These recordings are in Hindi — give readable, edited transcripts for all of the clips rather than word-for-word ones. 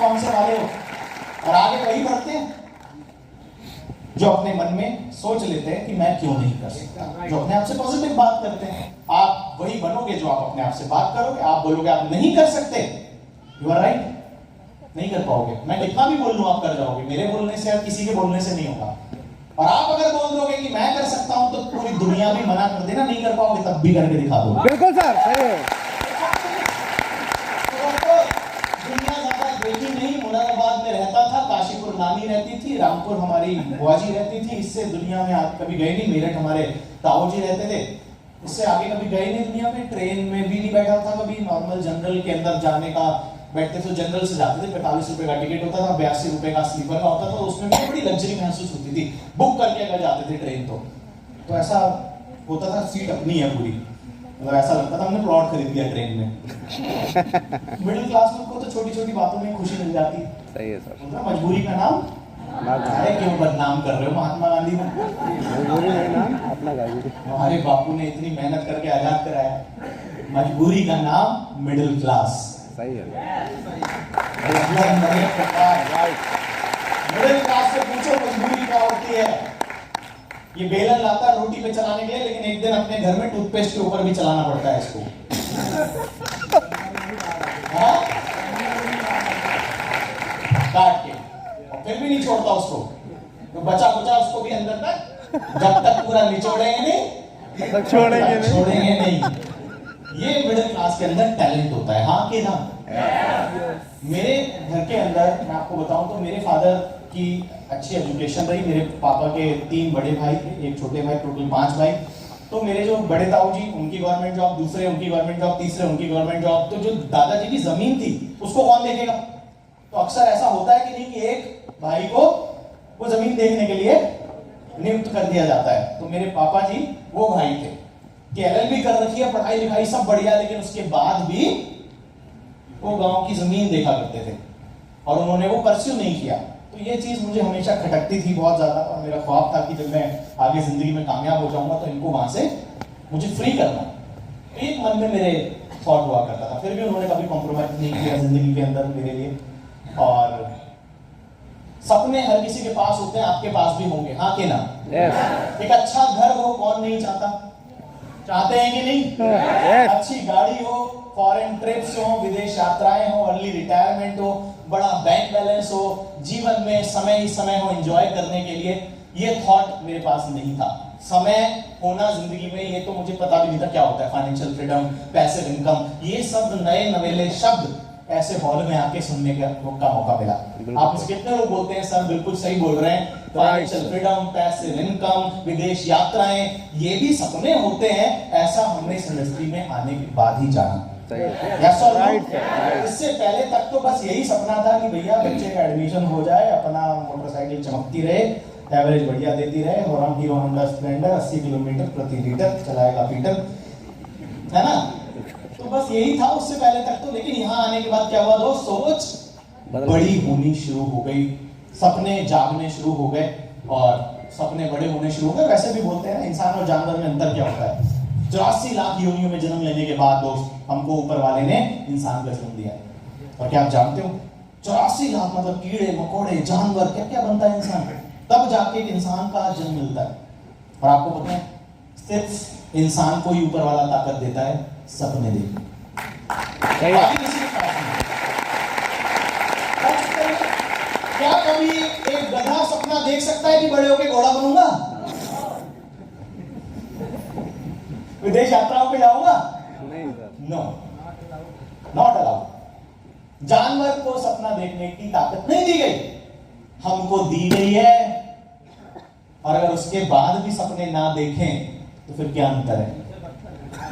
कौन से वाले हो, और आगे वही बढ़ते हैं जो अपने मन में सोच लेते हैं कि मैं क्यों नहीं कर सकता, जो अपने आप से पॉजिटिव बात करते हैं। आप वही बनोगे जो आप अपने आप से बात करोगे। आप बोलोगे आप नहीं कर सकते, यू आर राइट, नहीं कर पाओगे। मैं कितना भी बोल लूं आप कर जाओगे, मेरे बोलने से या किसी के बोलने से नहीं होगा। और आप अगर बोल दोगे कि मैं कर सकता हूं, तो पूरी दुनिया भी मना कर देना नहीं कर पाओगे, तब भी करके दिखा दो। बिल्कुल सर, सही है। दुनिया ज्यादा देखी नहीं, मुरादाबाद में रहता था, काशीपुर नानी रहती थी, रामपुर हमारी बुआ जी रहती थी। इससे दुनिया में आप कभी गए नहीं। मेरठ हमारे ताऊ जी रहते थे, इससे आगे कभी गए नहीं दुनिया में। ट्रेन में भी नहीं बैठा था कभी। नॉर्मल जनरल के अंदर जाने का बैठते तो जनरल से जाते थे, 45 रुपए का टिकट होता था, 82 रुपए का स्लीपर का होता था, तो उसमें भी बड़ी लग्जरी महसूस होती थी। बुक करके अगर जाते थे ट्रेन तो ऐसा होता था सीट अपनी है पूरी, मतलब ऐसा लगता था हमने प्लॉट खरीद लिया ट्रेन में। मिडिल क्लास लोग को तो छोटी छोटी बातों में खुशी मिल जाती है। सही है सर। मजबूरी का नाम, अरे क्यों बदनाम कर रहे हो महात्मा गांधी को? मजबूरी नहीं नाम अपना गाड़ी। हमारे बापू ने इतनी मेहनत करके आजाद कराया। मजबूरी का नाम मिडिल क्लास। सही है। मिडिल क्लास से पूछो मजबूरी क्या होती है। ये बेलन लाता है रोटी पे चलाने के लिए, लेकिन एक दिन अपने घर में टूथपेस्ट के ऊपर भी चलाना पड़ता है इसको। हाँ? काट के, और फिर भी नहीं छोड़ता उसको, तो बचा बचा उसको भी अंदर तक, जब तक पूरा निचोड़ेंगे नहीं तब छोड़ेंगे नहीं। ये मिडिल क्लास के अंदर टैलेंट होता है। हाँ कि ना? मेरे घर के अंदर मैं आपको बताऊं तो मेरे फादर की अच्छी एजुकेशन रही। मेरे पापा के 3 बड़े भाई थे, एक छोटे भाई, टोटल 5 भाई। तो मेरे जो बड़े ताऊ जी, उनकी गवर्नमेंट जॉब, दूसरे उनकी गवर्नमेंट जॉब, तीसरे उनकी गवर्नमेंट जॉब। तो जो दादाजी की जमीन थी उसको कौन देखेगा? तो अक्सर ऐसा होता है कि नहीं कि एक भाई को वो जमीन देखने के लिए नियुक्त कर दिया जाता है। तो मेरे पापा जी वो भाई थे कि LLB कर रखी है, पढ़ाई लिखाई सब बढ़िया, लेकिन उसके बाद भी वो गांव की जमीन देखा करते थे और उन्होंने वो परस्यू नहीं किया। तो ये चीज मुझे हमेशा खटकती थी बहुत ज्यादा, और मेरा ख्वाब था कि जब मैं आगे जिंदगी में कामयाब हो जाऊंगा तो इनको वहां से मुझे फ्री करना। एक मन में मेरे थॉट हुआ करता था। फिर भी उन्होंने कभी कॉम्प्रोमाइज नहीं किया जिंदगी के अंदर मेरे लिए। और सपने हर किसी के पास होते हैं, आपके पास भी होंगे। हाँ कि ना? एक अच्छा घर हो, कौन नहीं चाहता? चाहते हैं कि नहीं? अच्छी गाड़ी हो, फॉरेन ट्रिप्स हो, विदेश यात्राएं हो, अर्ली रिटायरमेंट हो, बड़ा बैंक बैलेंस हो, जीवन में समय ही समय हो एंजॉय करने के लिए। ये थॉट मेरे पास नहीं था। समय होना जिंदगी में, ये तो मुझे पता भी नहीं था क्या होता है। फाइनेंशियल फ्रीडम, पैसिव इनकम, ये सब नए नवेले शब्द ऐसे हॉल में आके सुनने का मौका मिला। आप कितने लोग बोलते हैं सर बिल्कुल सही बोल रहे हैं, फाइनेंशियल फ्रीडम, पैसिव इनकम, विदेश यात्राएं, ये भी सपने होते हैं। ऐसा हमने इस इंडस्ट्री में आने के बाद ही जाना। यस और नो? इससे पहले तक तो बस यही सपना था कि भैया बच्चे का एडमिशन हो जाए, अपना मोटरसाइकिल चमकती रहे, एवरेज बढ़िया देती रहे, और हम हीरो होंडा स्प्लेंडर 80 किलोमीटर प्रति लीटर चलाएगा पीटर, है ना? तो बस यही था उससे पहले तक तो। लेकिन यहाँ आने के बाद क्या हुआ दोस्त? सोच बड़ी होनी शुरू हो गई, सपने जागने शुरू हो गए, और सपने बड़े होने शुरू हो गए। वैसे भी बोलते हैं ना, इंसान और जानवर में अंतर क्या होता है? 84 लाख योनियों में जन्म लेने के बाद दोस्त हमको ऊपर वाले ने इंसान का जन्म दिया। और क्या आप जानते हो 84 लाख मतलब कीड़े मकोड़े जानवर क्या क्या बनता है इंसान, तब जाके एक इंसान का जन्म मिलता है। और आपको पता है सिर्फ इंसान को ही ऊपर वाला ताकत देता है सपने देखने, बाकी किसी के पास नहीं। क्या कभी एक गधा सपना देख सकता है कि बड़े होके घोड़ा बनूंगा, विदेश यात्राओं पे जाऊंगा? No, not allowed. जानवर को सपना देखने की ताकत नहीं दी गई, हमको दी गई है। और अगर उसके बाद भी सपने ना देखें तो फिर क्या अंतर है?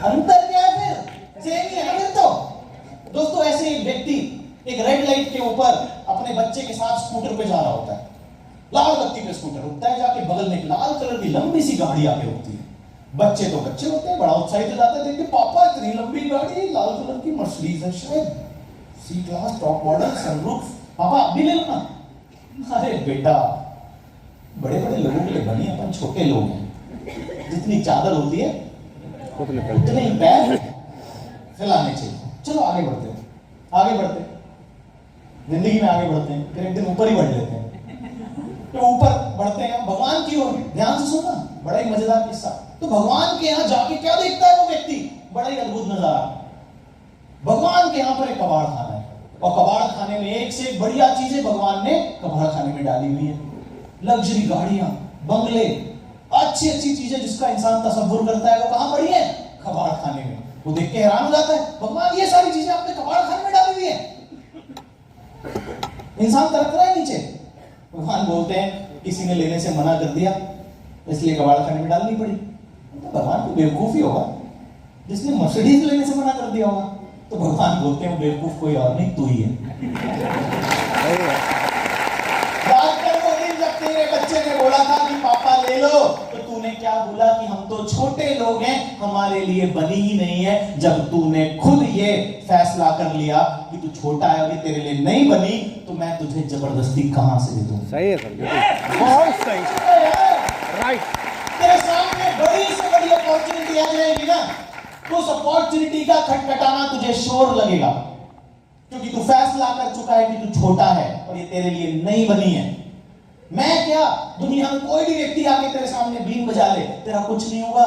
अंतर क्या है? फिर सेम ही है ना फिर तो। दोस्तों ऐसे एक व्यक्ति एक रेड लाइट के ऊपर अपने बच्चे के साथ स्कूटर पे जा रहा होता है, लाल बत्ती पे स्कूटर रुकता है, जाके बगल में एक लाल कलर की लंबी सी गाड़ी आके रुकती है। बच्चे तो बच्चे होते हैं, बड़ा उत्साहित हो जाते हैं देख के, पापा इतनी लंबी गाड़ी, लाल कलर की मर्सिडीज है शायद, सी क्लास टॉप मॉडल सनरूफ, पापा आप भी ले लो ना। अरे बेटा बड़े बड़े लोगों के लिए बनी, अपन छोटे लोग हैं, जितनी चादर होती है उतने ही पैर फैलाने चाहिए। चलो आगे बढ़ते जिंदगी में आगे बढ़ते हैं, फिर एक दिन ऊपर ही बढ़ लेते हैं। तो ऊपर बढ़ते हैं भगवान की ओर। ध्यान से सुनना, बड़ा ही मजेदार किस्सा। तो भगवान के यहाँ जाके क्या देखता है वो व्यक्ति? बड़ा ही अद्भुत नजारा। भगवान के यहाँ पर एक कबाड़ खाना है, और कबाड़ खाने में एक से एक बढ़िया चीजें भगवान ने कबाड़ खाने में डाली हुई है। लग्जरी गाड़ियां, बंगले, अच्छी अच्छी चीजें जिसका इंसान तसव्वुर करता है, वो कहां पड़ी है? कबाड़ खाने में। वो देख के हैरान हो जाता है, भगवान ये सारी चीजें आपने कबाड़ खाने में डाली हुई है। इंसान तरक रहा है नीचे। भगवान बोलते हैं किसी ने लेने से मना कर दिया, इसलिए कबाड़ खाने में डालनी पड़ी। तो भगवान को बेवकूफी होगा जिसने मर्सिडीज लेने से मना कर दिया होगा। तो भगवान बोलते हैं बेवकूफ कोई और नहीं, तू ही है। जब तेरे बच्चे ने बोला था कि पापा ले लो, तो तूने क्या बोला कि हम तो छोटे लोग हैं, हमारे लिए बनी ही नहीं है। जब तूने खुद ये फैसला कर लिया कि तू छोटा है, अभी तेरे लिए नहीं बनी, तो मैं तुझे जबरदस्ती कहां से दे दूं? सही है सर, बहुत सही, राइट। तेरे सामने बड़ी से बड़ी अपॉर्चुनिटी आ जाएगी ना, तो उस अपॉर्चुनिटी का खटखटाना तुझे शोर लगेगा, क्योंकि तू फैसला कर चुका है कि तू छोटा है और ये तेरे लिए नहीं बनी है। मैं क्या, दुनिया में कोई भी व्यक्ति आके तेरे सामने बीन बजा ले, तेरा कुछ नहीं होगा,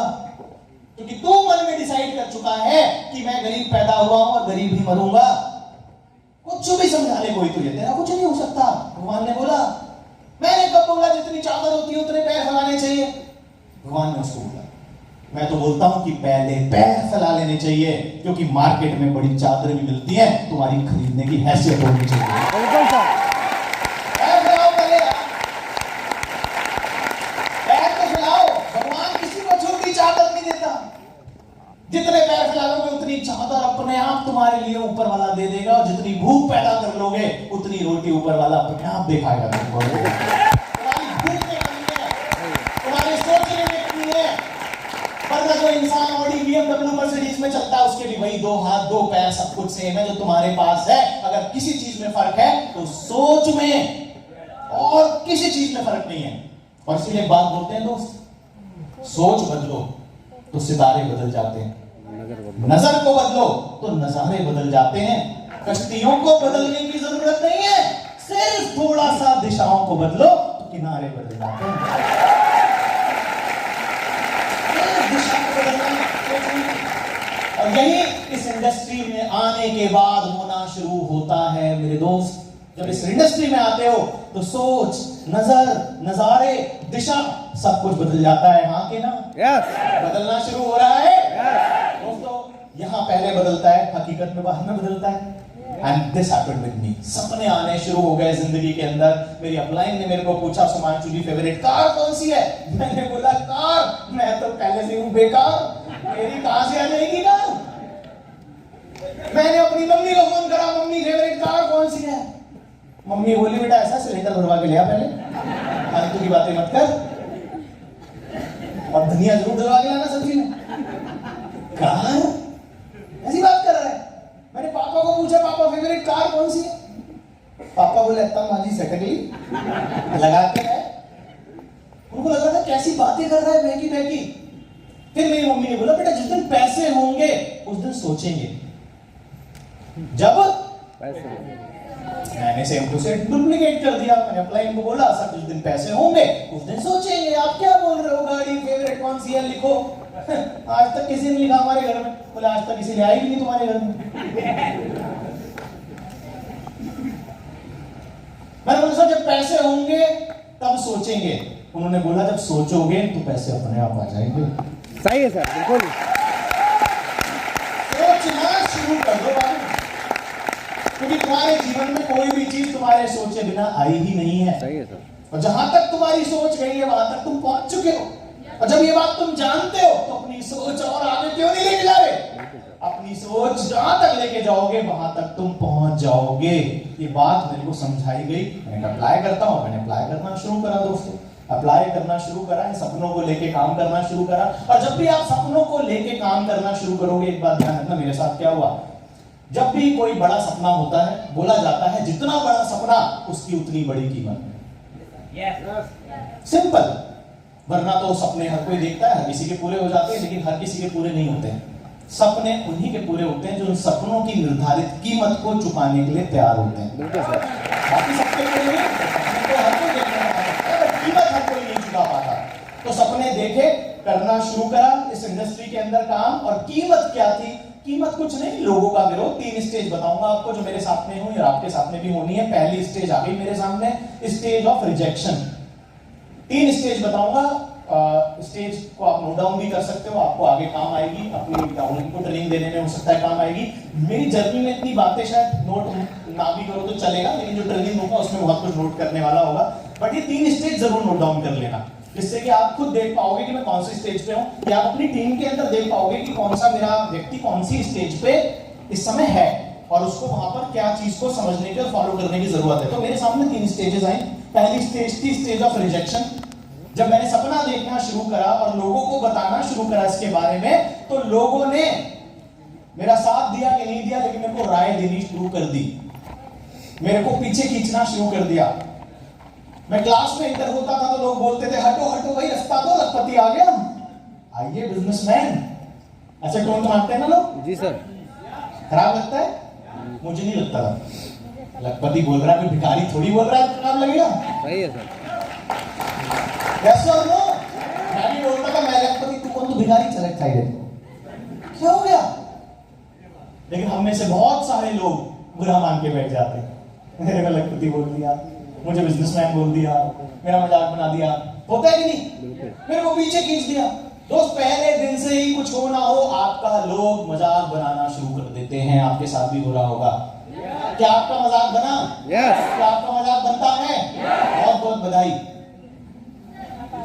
क्योंकि तू मन में डिसाइड कर चुका है कि मैं गरीब पैदा हुआ हूं और गरीब ही मरूंगा। कुछ भी समझा ले कोई तुझे, तेरा कुछ नहीं हो सकता। भगवान ने बोला, मैंने कब बोला जितनी चादर होती है उतने पैर फैलाने चाहिए? भगवान ने उसको बोला। मैं तो बोलता हूं कि पहले पैर फैला लेने चाहिए, क्योंकि मार्केट में बड़ी चादर भी मिलती है, तुम्हारी खरीदने की हैसियत होनी चाहिए। बिल्कुल सर, पैर फैलाओ पहले, पैर तो फैलाओ। भगवान किसी को छोटी चादर नहीं देता। जितने पैर फैला लोगे उतनी चादर अपने आप तुम्हारे लिए ऊपर वाला दे देगा, और जितनी भूख पैदा कर लोगे उतनी रोटी ऊपर वाला अपने आप दिखाएगा तुमको। तुम्हारी भूख में कमी है, तुम्हारे सोचने में कमी है। वरना जो इंसान ऑडी BMW मर्सिडीज में चलता है, उसके भी वही 2 हाथ 2 पैर सब कुछ सेम है जो तुम्हारे पास है। अगर किसी चीज में फर्क है तो सोच में, और किसी चीज में फर्क नहीं है। और इसीलिए एक बात बोलते हैं दोस्त, सोच बदलो तो सितारे बदल जाते हैं, नजर को बदलो तो नजारे बदल जाते हैं। कश्तियों को बदलने की जरूरत नहीं है, सिर्फ थोड़ा सा दिशाओं को बदलो तो किनारे बदल जाते हैं। दिशा को बदलना, और यही इस इंडस्ट्री में आने के बाद होना शुरू होता है मेरे दोस्त। जब इस इंडस्ट्री में आते हो तो सोच, नजर, नजारे, दिशा सब कुछ बदल जाता है। हाँ के ना? यस, बदलना शुरू हो रहा है दोस्तों। यहाँ पहले बदलता है, हकीकत में बाद में बदलता है। And this happened with me. सपने आने शुरू हो गए जिंदगी के अंदर। मेरी अपलाइन ने मेरे को पूछा, सुमांशु जी फेवरेट कार कौन सी है? मैंने बोला कार, मैं तो पहले से हूं बेकार, मेरी कहां से आ जाएगी कार? मैंने अपनी मम्मी को फोन करा, मम्मी फेवरेट कार कौन सी है? मम्मी बोली, बेटा ऐसा सिलेंडर भरवा के लिया पहले, फालतू की बातें मत कर, और धनिया जरूर डलवा के लाना सब्जी में। कार? ऐसी बात कर रहा है। मैंने पापा को पूछा, पापा फेवरेट कार कौन सी है? पापा बोले माजी सेटकली लगा के है। उनको लगा था कैसी बातें कर रहा है, बहकी बहकी। फिर मेरी मम्मी ने बोला, बेटा जिस दिन पैसे होंगे उस दिन सोचेंगे। जब मैंने सेम टू सेम डुप्लीकेट कर दिया। मैंने अपलाइन को बोला, सर जिस दिन पैसे होंगे उस दिन सोचेंगे। आप क्या बोल रहे हो, गाड़ी फेवरेट कौन सी है लिखो। आज तक किसी ने लिखा हमारे घर में? बोले आज तक किसी ने आई भी नहीं तुम्हारे घर में। मैंने बोला सर जब पैसे होंगे तब सोचेंगे। उन्होंने बोला जब सोचोगे तो पैसे अपने आप आ जाएंगे। सही है सर, बिल्कुल। सोचना शुरू कर दो बाबू, क्योंकि तुम्हारे जीवन में कोई भी चीज तुम्हारे सोचे बिना आई ही नहीं है। सही है सर। और जहां तक तुम्हारी सोच गई है वहां तक तुम पहुंच चुके हो। और जब ये बात तुम जानते हो तो अपनी सोच और आगे क्यों नहीं लेके जा रहे? अपनी सोच जहां तक लेके जाओगे वहां तक तुम पहुंच जाओगे। ये बात मेरे को समझाई गई, मैं अप्लाई करता हूं। मैंने अप्लाई करना शुरू करा दोस्तों, अप्लाई करना शुरू करा है, सपनों को लेके काम करना शुरू करा। और जब भी आप सपनों को लेके काम करना शुरू करोगे, एक बात ध्यान रखना, मेरे साथ क्या हुआ, जब भी कोई बड़ा सपना होता है बोला जाता है जितना बड़ा सपना उसकी उतनी बड़ी कीमत। सिंपल। वरना तो सपने हर कोई देखता है, हर किसी के पूरे हो जाते हैं, लेकिन हर किसी के पूरे नहीं होते हैं। सपने उन्हीं के पूरे होते हैं जो उन सपनों की निर्धारित कीमत को चुकाने के लिए तैयार होते हैं। बिल्कुल सर। बाकी सबके लिए नहीं, सपने तो हर कोई देखने वाला है, पर कीमत हर कोई नहीं चुका पाता। तो सपने देखे, करना शुरू करा इस इंडस्ट्री के अंदर काम, और कीमत क्या थी? कीमत कुछ नहीं, लोगों का विरोध। 3 स्टेज बताऊंगा आपको जो मेरे साथ में हुई और आपके साथ में भी होनी है। पहली स्टेज आ गई मेरे सामने, स्टेज ऑफ रिजेक्शन। 3 स्टेज बताऊंगा। स्टेज को आप नोट डाउन भी कर सकते हो, आपको आगे काम आएगी, अपनी उनको ट्रेनिंग देने में हो सकता है काम आएगी। मेरी जर्नी में इतनी बातें शायद नोट ना भी करो तो चलेगा, लेकिन जो ट्रेनिंग होगा उसमें बहुत कुछ नोट करने वाला होगा। बट ये 3 स्टेज जरूर नोट डाउन कर लेना, जिससे कि आप खुद देख पाओगे कि मैं कौन सी स्टेज पे हूं, या आप अपनी टीम के अंदर देख पाओगे कि कौन सा मेरा व्यक्ति कौन सी स्टेज पे इस समय है, और उसको वहां पर क्या चीज को समझने की और फॉलो करने की जरूरत है। तो मेरे सामने 3 स्टेजेस आई। पहली स्टेज थी स्टेज ऑफ रिजेक्शन। जब मैंने सपना देखना शुरू करा और लोगों को बताना शुरू करा इसके बारे में, तो लोगों ने मेरा साथ दिया कि नहीं दिया, लेकिन मेरे को राय देनी शुरू कर दी, मेरे को पीछे खींचना शुरू कर दिया। मैं क्लास में इंटर होता था तो लोग बोलते थे हटो हटो भाई रास्ता दो, लखपति आ गया, आइए बिजनेसमैन, ऐसे टोन मारते हैं ना लोग। जी सर। खराब लगता है? मुझे नहीं लगता था। लखपति बोल रहा है, कोई भिखारी थोड़ी बोल रहा है, खराब लगेगा? सही है सर। कैसे हो लो? मैं भी बोलता था मैं लखपति, तू कौन? तू भिखारी, चल एक्साइटेड। क्या हो गया? लेकिन हम में से बहुत सारे लोग बुरा मान के बैठ जाते हैं। मेरे को लखपति बोल दिया, मुझे बिजनेसमैन बोल दिया, मेरा मजाक बना दिया। होता है कि नहीं? मेरे को पीछे खींच दिया। दोस्त, पहले दिन से ही कुछ हो ना हो आपका लोग मजाक बनाना शुरू कर देते हैं। आपके साथ भी हो रहा होगा। क्या आपका मजाक बना? क्या आपका मजाक बनता है? बहुत बहुत बधाई,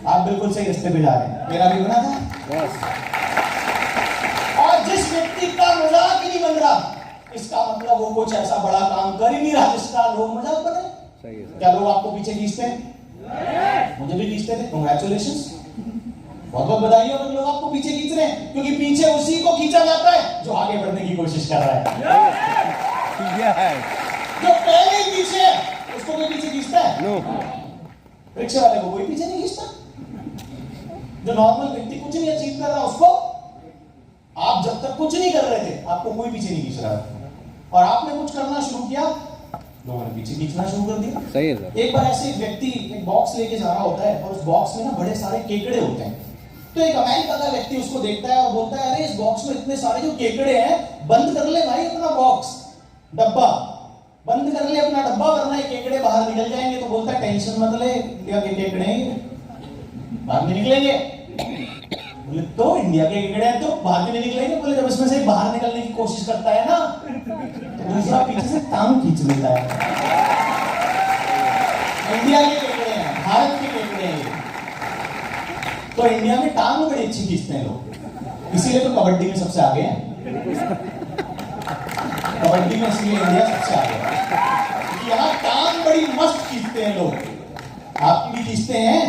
आप बिल्कुल सही रास्ते पे जा रहे हैं। मेरा भी बना था। और जिस व्यक्ति का मजाक ही नहीं बन रहा, इसका मतलब वो कुछ ऐसा बड़ा काम कर ही नहीं रहा जिसका लोग मजाक बने। क्या लोग आपको पीछे खींचते हैं? मुझे भी खींचते थे। कांग्रेचुलेशंस, बहुत बहुत बधाई हो, लोग आपको पीछे खींच रहे हैं, क्योंकि पीछे उसी को खींचा जाता है जो आगे बढ़ने की कोशिश कर रहा है। जो पहले ही पीछे है उसको कोई पीछे खींचता है? नो। रिक्शा वाले को कोई पीछे नहीं खींचता। जो नॉर्मल व्यक्ति कुछ नहीं अचीव कर रहा उसको, आप जब तक कुछ नहीं कर रहे थे आपको कोई पीछे नहीं खींच रहा, और आपने कुछ करना शुरू किया, लोगों ने पीछे खींचना शुरू कर दिया। सही है सर। एक बार ऐसे एक व्यक्ति एक बॉक्स लेके जा रहा होता है, और उस बॉक्स में ना बड़े सारे केकड़े होते हैं। तो एक अमेरिका का व्यक्ति उसको देखता है और बोलता है, अरे इस बॉक्स में इतने सारे जो केकड़े हैं, बंद कर ले भाई अपना बॉक्स, डब्बा बंद कर ले अपना डब्बा, वरना ये केकड़े बाहर निकल जाएंगे। तो बोलता है टेंशन मत ले, इंडिया के केकड़े बाहर नहीं निकलेंगे। बोले तो इंडिया के केकड़े हैं तो बाहर नहीं निकलेंगे? बोले जब इसमें से बाहर निकलने की कोशिश करता है ना, तो दूसरा पीछे से टांग खींच लेता है। इंडिया के केकड़े हैं, भारत के केकड़े हैं। तो इंडिया में टांग बड़ी अच्छी खींचते हैं लोग, इसीलिए तो कबड्डी में सबसे आगे हैं। कबड्डी में इसलिए इंडिया सबसे आगे है, यहाँ टांग बड़ी मस्त खींचते हैं लोग। आपकी भी खींचते हैं?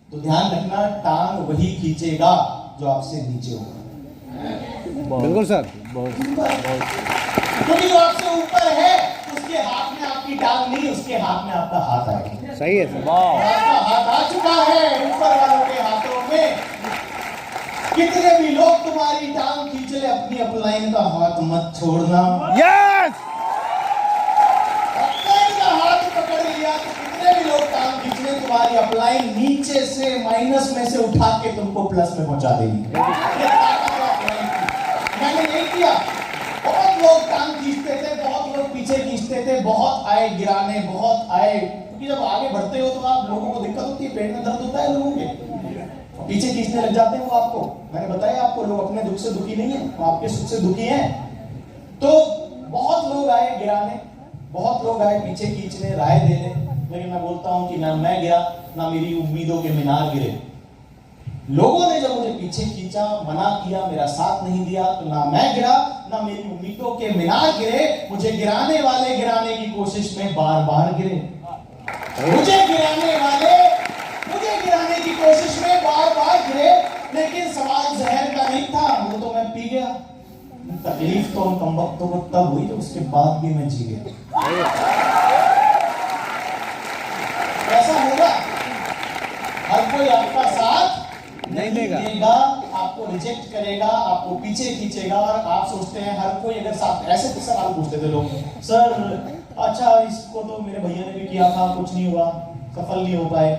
तो ध्यान रखना, टांग वही खींचेगा जो आपसे नीचे होगा। बिल्कुल सर। क्योंकि जो आपसे ऊपर है उसके हाथ में आपकी टांग नहीं, उसके हाथ में आपका हाथ आएगा। सही है सर। आपका हाथ आ चुका है ऊपर वालों के हाथों में। कितने भी लोग तुम्हारी टांग खींच ले, अपनी अपलाइन का हाथ मत छोड़ना। यस। अपलाइन का हाथ पकड़ लिया तो कितने भी लोग टांग खींच ले, तुम्हारी अपलाइन नीचे से माइनस में से उठा के तुमको प्लस में पहुंचा देगी। मैंने नहीं किया। बहुत लोग टांग खींचते थे, बहुत लोग पीछे खींचते थे, बहुत आए गिराने, बहुत आए, क्योंकि जब आगे बढ़ते हो तो आप लोगों को दिक्कत होती है, पेट में दर्द होता है लोगों के, पीछे खींचने लग जाते हैं वो आपको। मैंने बताया आपको, लोग अपने दुख से दुखी नहीं है, वो आपके सुख से दुखी हैं। तो बहुत लोग आए गिराने, बहुत लोग आए पीछे खींचने, राय देने, लेकिन मैं बोलता हूं कि ना मैं गिरा, ना मेरी उम्मीदों के मीनार गिरे। लोगों ने जब मुझे पीछे खींचा, मना किया, मेरा साथ नहीं दिया, तो ना मैं गिरा, ना मेरी उम्मीदों के मीनार गिरे। मुझे गिराने वाले गिराने की कोशिश में बार बार गिरे। मुझे गिराने वाले मुझे गिराने की कोशिश में बार बार गिरे, लेकिन सवाल जहर का नहीं था, वो तो मैं पी गया। तकलीफ तो उन कम वक्तों को तब हुई तो उसके बाद भी मैं जी गया। ऐसा होगा, हर कोई आपका साथ नहीं देगा, आपको रिजेक्ट करेगा, आपको पीछे खींचेगा, और आप सोचते हैं हर कोई अगर साथ ऐसे तो सवाल पूछते थे लोग, सर अच्छा इसको तो मेरे भैया ने भी किया था, कुछ नहीं हुआ, सफल नहीं हो पाए,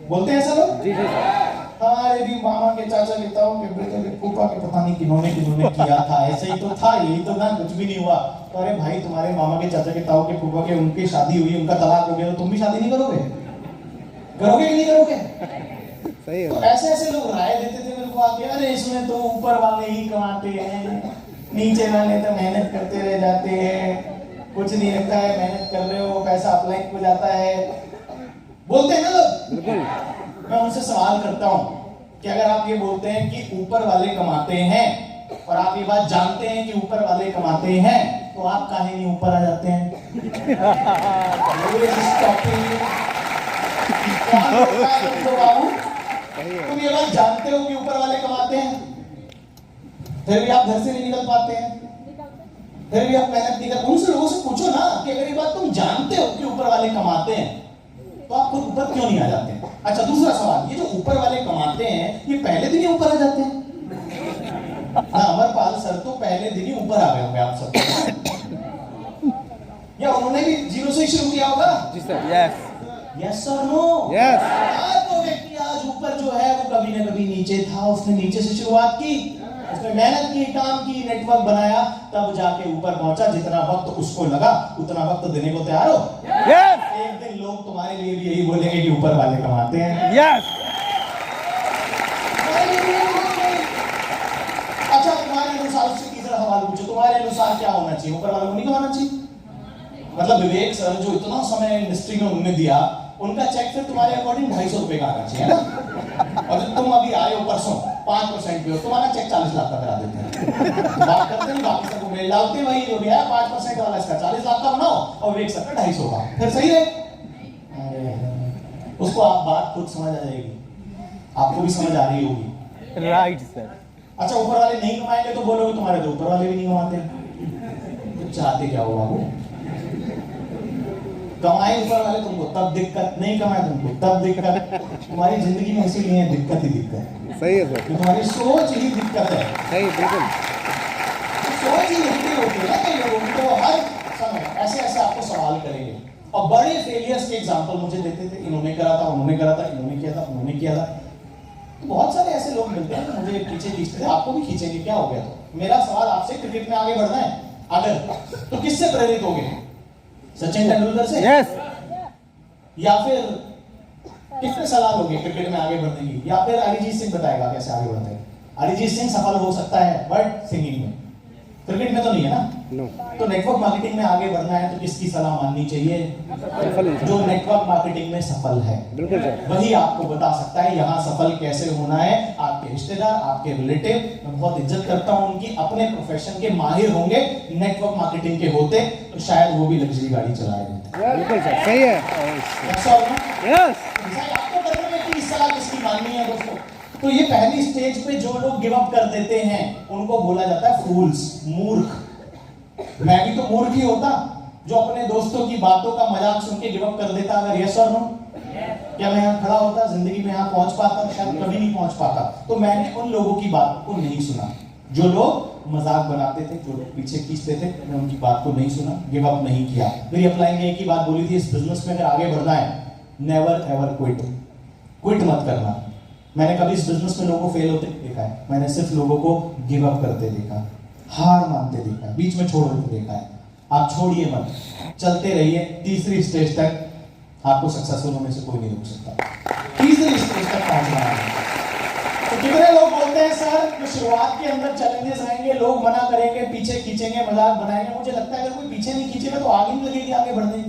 बोलते हैं ऐसा लोग? जी जी सर। हमारे भी मामा के, चाचा के, ताऊ के, बेटे के, फूफा के, पता नहीं किन्होंने किन्होंने किया था, ऐसे ही तो था, यही तो ना, कुछ भी नहीं हुआ। तो अरे भाई तुम्हारे मामा के, चाचा के, ताऊ के, फूफा के, उनकी शादी हुई, उनका तलाक हो गया, तो तुम भी शादी नहीं करोगे? करोगे कि नहीं करोगे? सही है। तो ऐसे ऐसे लोग राय देते थे मेरे को आके, अरे इसमें तो ऊपर वाले ही कमाते हैं, नीचे वाले तो मेहनत करते रह जाते हैं, कुछ नहीं लगता है, मेहनत कर रहे हो, पैसा अप्लाई हो जाता है, बोलते हैं ना लोग। बिल्कुल। मैं उनसे सवाल करता हूं कि अगर आप ये बोलते हैं कि ऊपर वाले कमाते हैं, और आप ये बात जानते हैं कि ऊपर वाले कमाते हैं, तो आप काहे नहीं ऊपर आ जाते हैं? बाबू, तुम ये बात जानते हो कि ऊपर वाले कमाते हैं, फिर भी आप घर से नहीं निकल पाते हैं, फिर भी आप मेहनत नहीं कर। उनसे लोगों से पूछो ना कि अगर ये बात तुम जानते हो कि ऊपर वाले कमाते हैं, तो आप खुद ऊपर क्यों नहीं आ जाते हैं? अच्छा, दूसरा सवाल, ये जो ऊपर वाले कमाते हैं, ये पहले दिन ही ऊपर आ जाते हैं ना? अमरपाल सर तो पहले दिन ही ऊपर आ गए होंगे आप सब, या उन्होंने भी जीरो से ही शुरू किया होगा? जी सर। यस यस और नो? यस। तो व्यक्ति आज ऊपर जो है वो कभी ना कभी नीचे था, उसने नीचे से शुरुआत की, उसने मेहनत की, काम की, नेटवर्क बनाया, तब जाके ऊपर पहुंचा। जितना वक्त उसको लगा उतना वक्त देने को तैयार हो? यस। एक दिन लोग तुम्हारे लिए भी यही बोलेंगे कि ऊपर वाले कमाते हैं। यस। अच्छा, तुम्हारे अनुसार, उससे तीसरा सवाल पूछो, तुम्हारे अनुसार क्या होना चाहिए? ऊपर वालों को नहीं कमाना चाहिए? मतलब विवेक सर जो इतना समय इंडस्ट्री में उन्होंने दिया, उनका चेक फिर तुम्हारे अकॉर्डिंग 250 रुपए का आना चाहिए ना? और तुम अभी आए हो परसों 5% पे हो, तुम्हारा चेक 40 लाख का करा देते हैं। बात करते हैं, बाकी सबको मेल डालते हैं, वही जो भी है 5% वाला इसका 40 लाख का बनाओ, और विवेक सर का 250 का, फिर सही है? उसको आप बात खुद समझ आ जाएगी, आपको भी समझ आ रही होगी। Right sir. अच्छा, ऊपर वाले नहीं कमाएंगे तो बोलोगे तुम्हारे तो ऊपर वाले भी नहीं कमाते, तो चाहते क्या हो बाबू? कमाए ऊपर वाले तुमको तब दिक्कत, नहीं कमाए तुमको तब दिक्कत। तुम्हारी जिंदगी में इसीलिए दिक्कत ही दिक्कत। सही है सर। तुम्हारी सोच ही दिक्कत है। सही, बिल्कुल। सोच ही नेगेटिव होती है ना कई लोगों की, तो हर समय ऐसे ऐसे आपको सवाल करेंगे। और बड़े फेलियर्स के एग्जांपल मुझे देते थे, इन्होंने करा था, उन्होंने करा था, इन्होंने किया था, उन्होंने किया था। तो बहुत सारे ऐसे लोग मिलते हैं मुझे पीछे खींचते थे, आपको भी खींचेंगे, क्या हो गया? तो मेरा सवाल आपसे, क्रिकेट में आगे बढ़ना है अगर, तो किससे प्रेरित होगे? सचिन तेंदुलकर से? यस। या फिर किससे सलाह लोगे क्रिकेट में आगे बढ़ने की? या फिर अरिजीत सिंह बताएगा कैसे आगे बढ़ते हैं? अरिजीत सिंह सफल हो सकता है बट सिंगिंग में, क्रिकेट में तो नहीं है ना। नो। तो नेटवर्क मार्केटिंग में आगे बढ़ना है तो किसकी सलाह माननी चाहिए? सफल इंसान। जो नेटवर्क मार्केटिंग में सफल है, बिल्कुल सर। वही आपको बता सकता है यहाँ सफल कैसे होना है। आपके रिश्तेदार, आपके रिलेटिव, मैं बहुत इज्जत करता हूँ उनकी, अपने प्रोफेशन के माहिर होंगे, नेटवर्क मार्केटिंग के होते तो शायद वो भी लग्जरी गाड़ी चला रहे होते। बिल्कुल सर, सही है। यस। आपको करने में कि इस सलाह किसकी माननी है दोस्तों? तो ये पहली स्टेज पे जो लोग गिव अप कर देते हैं उनको बोला जाता है फूल्स, मूर्ख। मैं भी तो मूर्ख ही होता जो अपने दोस्तों की बातों का मजाक सुन के गिव अप कर देता। अगर यस और नो, क्या मैं यहाँ खड़ा होता, जिंदगी में यहाँ पहुंच पाता? शायद कभी नहीं पहुंच पाता। तो मैंने उन लोगों की बात को नहीं सुना जो लोग मजाक बनाते थे, जो लोग पीछे खींचते थे, मैं उनकी बात को नहीं सुना, गिव अप नहीं किया। मेरी अपलाइन ने एक ही बात बोली थी, इस बिजनेस में अगर आगे बढ़ना है, नेवर एवर क्विट, क्विट मत करना। मैंने कभी इस बिजनेस में लोगों को फेल होते देखा है, मैंने सिर्फ लोगों को गिव अप करते देखा, हार मानते देखा है, बीच में छोड़ देते देखा है। आप छोड़िए मत, चलते रहिए, तीसरी स्टेज तक आपको सक्सेसफुल होने से कोई नहीं रोक सकता। तीसरी स्टेज तक पहुंचना है। तो कितने लोग बोलते हैं सर कि शुरुआत के अंदर चैलेंजेस आएंगे, लोग मना करेंगे, पीछे खींचेंगे, मजाक बनाएंगे। मुझे लगता है अगर कोई पीछे नहीं खींचेगा तो आगे नहीं लगेगी आगे बढ़ने।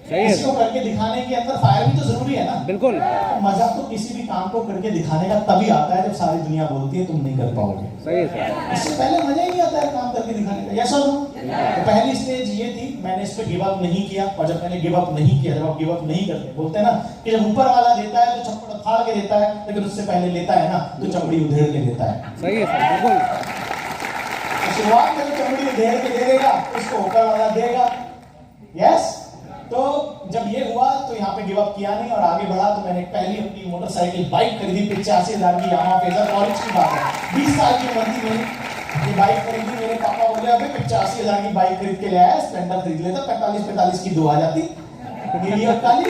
किसी को करके दिखाने के अंदर फायर भी तो जरूरी है ना। बिल्कुल। तो मजा तो किसी भी काम को करके दिखाने का तभी आता है जब सारी दुनिया बोलती है तुम नहीं कर पाओगे। सही है सर। इससे पहले मजा ही नहीं आता है काम करके दिखाने का। यस और नो? तो पहली स्टेज ये थी, मैंने इस पे गिव अप नहीं किया। और जब मैंने गिव अप नहीं किया, जब आप गिव अप नहीं करते, बोलते हैं ना कि जब ऊपर वाला देता है तो चप्पड़ फाड़ के देता है, लेकिन उससे पहले लेता है ना तो चमड़ी उधेड़ के देता है। सही है सर, बिल्कुल। शुरुआत में तो चमड़ी उधेड़ के दे देगा, उसको ऊपर वाला देगा। यस। तो जब ये हुआ तो यहाँ पे पे गिव अप किया नहीं और आगे बढ़ा। तो मैंने पहली अपनी मोटरसाइकिल बाइक खरीदी 85,000 की यामाहा फेजर, कॉलेज की बात है, 20 साल की उम्र थी मेरी। ये बाइक खरीदी, मेरे पापा बोले अबे 85,000 की बाइक खरीद के ले आया, स्प्लेंडर खरीद लेता, 45 की 2 आ जाती, नीली और काली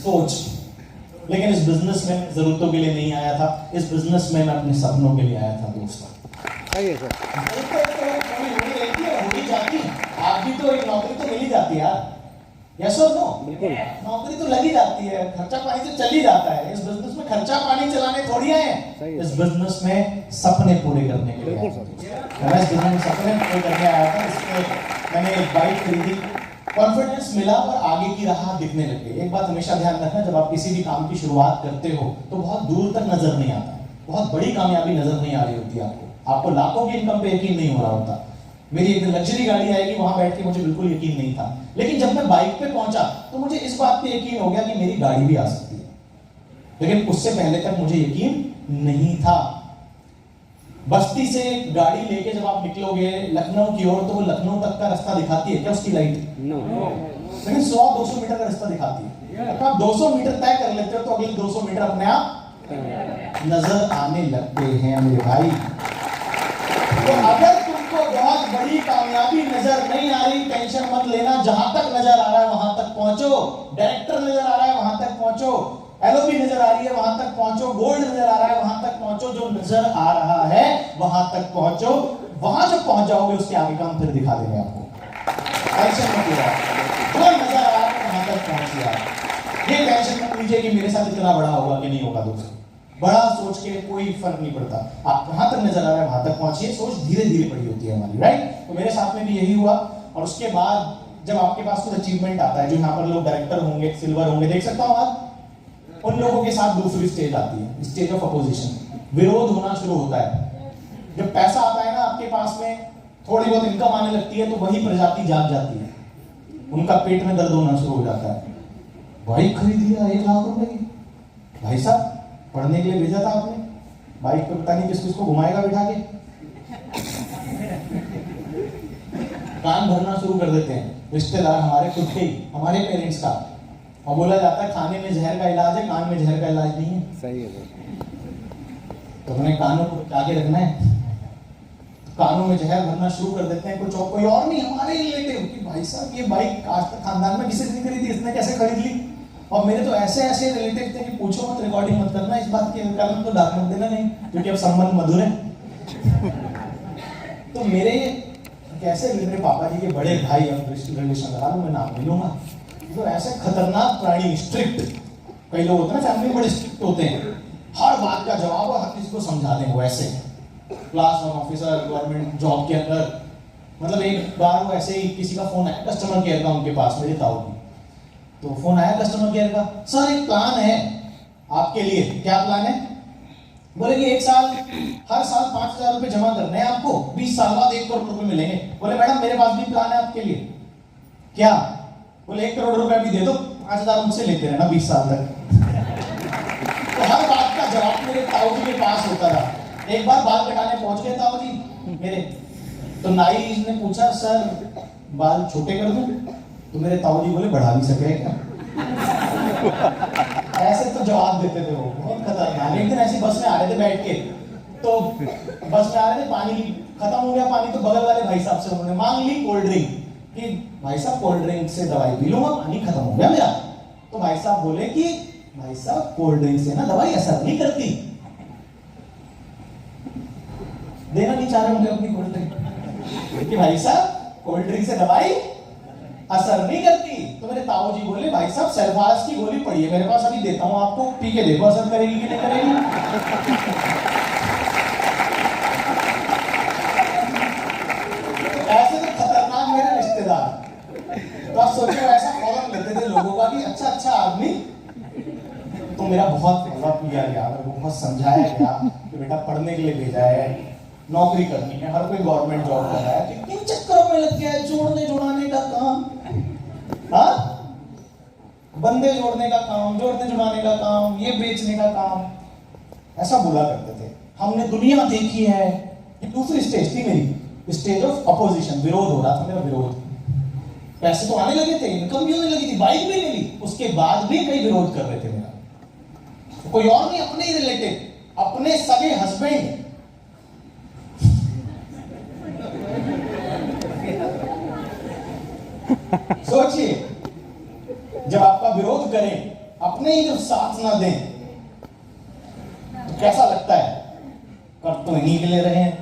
सोच। लेकिन इस बिजनेस में जरूरतों के लिए नहीं आया था, इस बिजनेस में मैं अपने सपनों के लिए आया था दोस्तों। सही है सर। होगी जाती, आप भी तो एक नौकरी तो मिल ही जाती है यार, यस और नो? बिल्कुल। नौकरी तो लगी जाती है, खर्चा पानी तो चल ही जाता है। इस बिजनेस में खर्चा पानी चलाने थोड़ी आए हैं, इस बिजनेस में सपने पूरे करने के लिए। मैं इस बिजनेस में सपने पूरे करने आया था। इसमें मैंने एक बाइक खरीदी, कॉन्फिडेंस मिला और आगे की राह दिखने लगी। एक बात हमेशा ध्यान रखना, जब आप किसी भी काम की शुरुआत करते हो तो बहुत दूर तक नजर नहीं आता, बहुत बड़ी कामयाबी नजर नहीं आ रही होती आपको लाखों की इनकम पे यकीन नहीं हो रहा होता। मेरी एक लग्जरी गाड़ी आएगी, वहां बैठ के मुझे बिल्कुल यकीन नहीं था, लेकिन जब मैं बाइक पे पहुंचा तो मुझे इस बात पे यकीन हो गया कि मेरी गाड़ी भी आ सकती है। लेकिन उससे पहले तक मुझे यकीन नहीं था। बस्ती से गाड़ी लेके जब आप निकलोगे लखनऊ की ओर, तो वो लखनऊ तक का रास्ता दिखाती है क्या उसकी लाइट? लेकिन 100-200 मीटर का रास्ता दिखाती है। अगर आप 200 मीटर तय कर लेते हो तो अगले 200 मीटर अपने आप नजर आने लगते हैं मेरे भाई। तो अगर तुमको बहुत बड़ी कामयाबी नजर नहीं आ रही, टेंशन मत लेना, जहां तक नजर आ रहा है वहां तक पहुंचो। डायरेक्टर नजर आ रहा है वहां तक पहुंचो, एलओबी नजर आ रही है वहां तक पहुंचो, गोल्ड नजर आ रहा है वहां तक पहुंचो, जो नजर आ रहा है वहां तक पहुंचो। वहां जब पहुंच जाओगे उसके आगे का हम फिर दिखा देंगे आपको, टेंशन मत लो। जो नजर आ रहा है वहां तक पहुंचिए आप। ये टेंशन मत लीजिए कि मेरे साथ इतना बड़ा होगा कि नहीं होगा। दोस्तों बड़ा सोच के कोई फर्क नहीं पड़ता, आप कहां तक नजर आ रहा है वहां तक पहुंचिए। सोच धीरे धीरे बड़ी होती है हमारी, राइट? तो मेरे साथ में भी यही हुआ। और उसके बाद जब आपके पास कुछ अचीवमेंट आता है, जो यहाँ पर लोग डायरेक्टर होंगे, सिल्वर होंगे, देख सकता हूँ आप, उन लोगों के साथ दूसरी स्टेज आती है, स्टेज ऑफ अपोजिशन। विरोध होना शुरू होता है। जब पैसा आता है ना आपके पास में, थोड़ी बहुत इनकम आने लगती है, तो वही प्रजाति जाग जाती है, उनका पेट में दर्द होना शुरू हो जाता है। बाइक खरीद लिया 1 लाख रुपए की, भाई साहब पढ़ने के लिए भेजा था आपने, बाइक पे पता नहीं किस किस को घुमाएगा बिठा के। कान भरना शुरू कर देते हैं रिश्तेदार हमारे खुद के ही, हमारे पेरेंट्स का। और बोला जाता है खाने में जहर का इलाज है, कान में जहर का इलाज नहीं है। सही है। तो हमें कानों को आगे रखना है, कानों में जहर भरना शुरू कर देते हैं। कोई और नहीं, हमारे रिलेटिव कि भाई साहब ये बाइक आज तक खानदान में किसी ने नहीं खरीदी, इसने कैसे खरीद ली। और मेरे तो ऐसे ऐसे रिलेटिव थे कि पूछो मत, रिकॉर्डिंग मत करना इस बात की, कारण तो डाक मत देना नहीं, क्योंकि अब संबंध मधुर है। तो मेरे कैसे मेरे पापा जी के बड़े भाई, अब रिलेशन लगा लो, मैं नाम नहीं लूंगा, तो ऐसे खतरनाक प्राणी, स्ट्रिक्ट, कई लोग होते हैं ना फैमिली में बड़े स्ट्रिक्ट होते हैं, हर बात का जवाब और हर किसी को समझा दें, वो ऐसे क्लास 1 ऑफिसर गवर्नमेंट जॉब के अंदर। मतलब एक बार वो ऐसे ही किसी का फोन आया कस्टमर केयर का उनके पास, मेरे ताऊ की, तो फोन आया कस्टमर केयर का, सर एक प्लान है आपके लिए। क्या प्लान है? बोले कि हर साल 5,000 रुपए जमा करने हैं आपको, 20 साल बाद 1 करोड़ रुपए मिलेंगे। बोले मैडम मेरे पास भी प्लान है आपके लिए। क्या? बोले 1 करोड़ रुपए भी दे दो, 5,000 मुझसे लेते रहना 20 साल तक। तो हर बात का जवाब मेरे ताऊ जी के पास होता था। एक बार बाल कटाने पहुंच गए ताऊ जी मेरे, तो नाई ने पूछा सर बाल छोटे कर दूं? तो मेरे ताऊ जी बोले बढ़ा भी सके क्या? ऐसे तो जवाब देते थे वो, बहुत खतरनाक। एक दिन ऐसी बस में आ रहे थे बैठ के, तो बस में आ रहे थे, पानी खत्म हो गया पानी, तो बगल वाले भाई साहब से उन्होंने मांग ली कोल्ड ड्रिंक कि भाई साहब कोल्ड ड्रिंक से दवाई पी लूंगा, पानी खत्म हो गया मेरा। तो भाई साहब बोले कि भाई साहब कोल्ड ड्रिंक से ना दवाई असर नहीं करती, देना नहीं चाह रहे होंगे अपनी कोल्ड ड्रिंक कि भाई साहब कोल्ड ड्रिंक से दवाई असर नहीं करती। तो मेरे ताऊ जी बोले भाई साहब सेल्फास की गोली पड़ी है मेरे पास, अभी देता हूं आपको, पी के देखो असर करेगी कि नहीं करेगी। ऐसे तो खतरनाक मेरे रिश्तेदार। तो आप सोचो ऐसा फौरन लेते थे लोगों का कि अच्छा आदमी। तो मेरा बहुत मजा किया गया, बहुत समझाया गया कि बेटा पढ़ने के लिए भेजा है, नौकरी करनी है, हर कोई गवर्नमेंट जॉब कर रहा है, किन चक्करों में लग गया है, जोड़ने जुड़ाने का काम, हाँ? बंदे जोड़ने का काम, जोड़ने जुड़ाने का काम, ये बेचने का काम, ऐसा बोला करते थे। हमने दुनिया देखी है। ये दूसरी स्टेज थी मेरी, स्टेज ऑफ अपोजिशन, विरोध हो रहा था मेरा, विरोध। पैसे तो आने लगे थे, इनकम भी होने लगी थी, बाइक भी मिली, उसके बाद भी कई विरोध कर रहे थे मेरा। कोई और नहीं, अपने ही रिलेटिव, अपने सगे हस्बैंड। सोचिए, जब आपका विरोध करें, अपने ही जब साथ ना दें, तो कैसा लगता है? कर तो इन्हीं के लिए रहे हैं।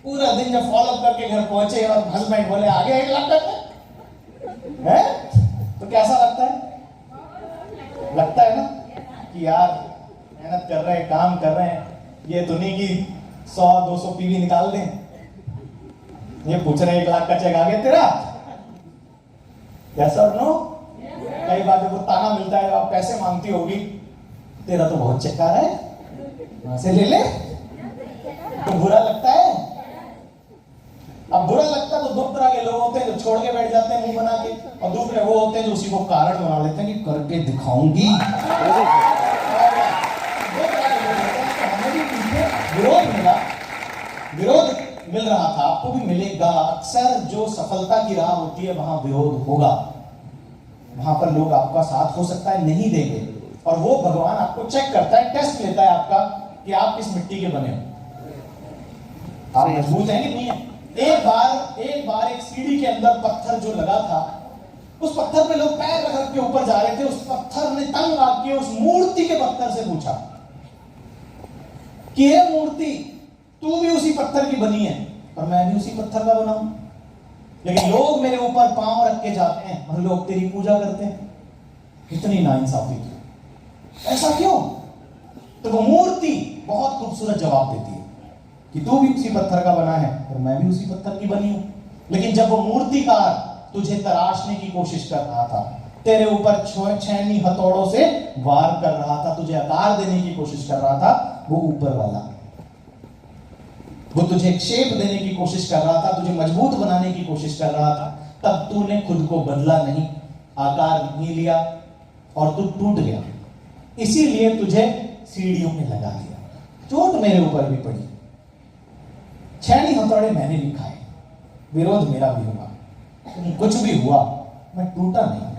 पूरा दिन जब फॉलो करके घर पहुंचे और हस्बैंड बोले आगे 1 लाख तक है, तो कैसा लगता है? लगता है ना कि यार मेहनत कर रहे हैं, काम कर रहे हैं, ये तो नहीं कि 100-200 पीवी निकाल दें। ये पूछ रहे 1 लाख का चेक आ गया तेरा? यस और नो? कई बार जब वो ताना मिलता है, आप पैसे मांगती होगी, तेरा तो बहुत चेक आ रहा है, वहां से ले ले। तो बुरा लगता है। अब बुरा लगता है तो 2 तरह के लोग होते हैं जो छोड़ के बैठ जाते हैं मुंह बना के, और दूसरे वो होते हैं जो उसी को कारण बना लेते हैं कि करके दिखाऊंगी। विरोध मिला, विरोध मिल रहा था, आपको भी मिलेगा। अक्सर जो सफलता की राह होती है वहां विरोध होगा, वहां पर लोग आपका साथ हो सकता है नहीं देंगे, और वो भगवान आपको चेक करता है, टेस्ट लेता है आपका कि आप किस मिट्टी के बने हो, आप मजबूत हैं कि नहीं है। एक बार एक सीढ़ी के अंदर पत्थर जो लगा था, उस पत्थर पे लोग पैर रख रख के ऊपर जा रहे थे। उस पत्थर ने तंग आके उस मूर्ति के पत्थर से पूछा कि हे मूर्ति, तू भी उसी पत्थर की बनी है और मैं भी उसी पत्थर का बना हूं, लेकिन लोग मेरे ऊपर पांव रख के जाते हैं और लोग तेरी पूजा करते हैं। इतनी नाइंसाफी क्यों? ऐसा क्यों? तो वो मूर्ति बहुत खूबसूरत जवाब देती है कि तू भी उसी पत्थर का बना है और मैं भी उसी पत्थर की बनी हूं। लेकिन जब वो मूर्तिकार तुझे तराशने की कोशिश कर रहा था, तेरे ऊपर छैनी हथौड़ों से वार कर रहा था, तुझे आकार देने की कोशिश कर रहा था, वो ऊपर वाला, वो तुझे एक शेप देने की कोशिश कर रहा था, तुझे मजबूत बनाने की कोशिश कर रहा था, तब तूने खुद को बदला नहीं, आकार नहीं लिया और तू टूट गया। इसीलिए तुझे सीढ़ियों में लगा दिया। चोट मेरे ऊपर भी पड़ी, छैनी हथौड़े मैंने भी खाए, विरोध मेरा भी हुआ, कुछ भी हुआ, मैं टूटा नहीं।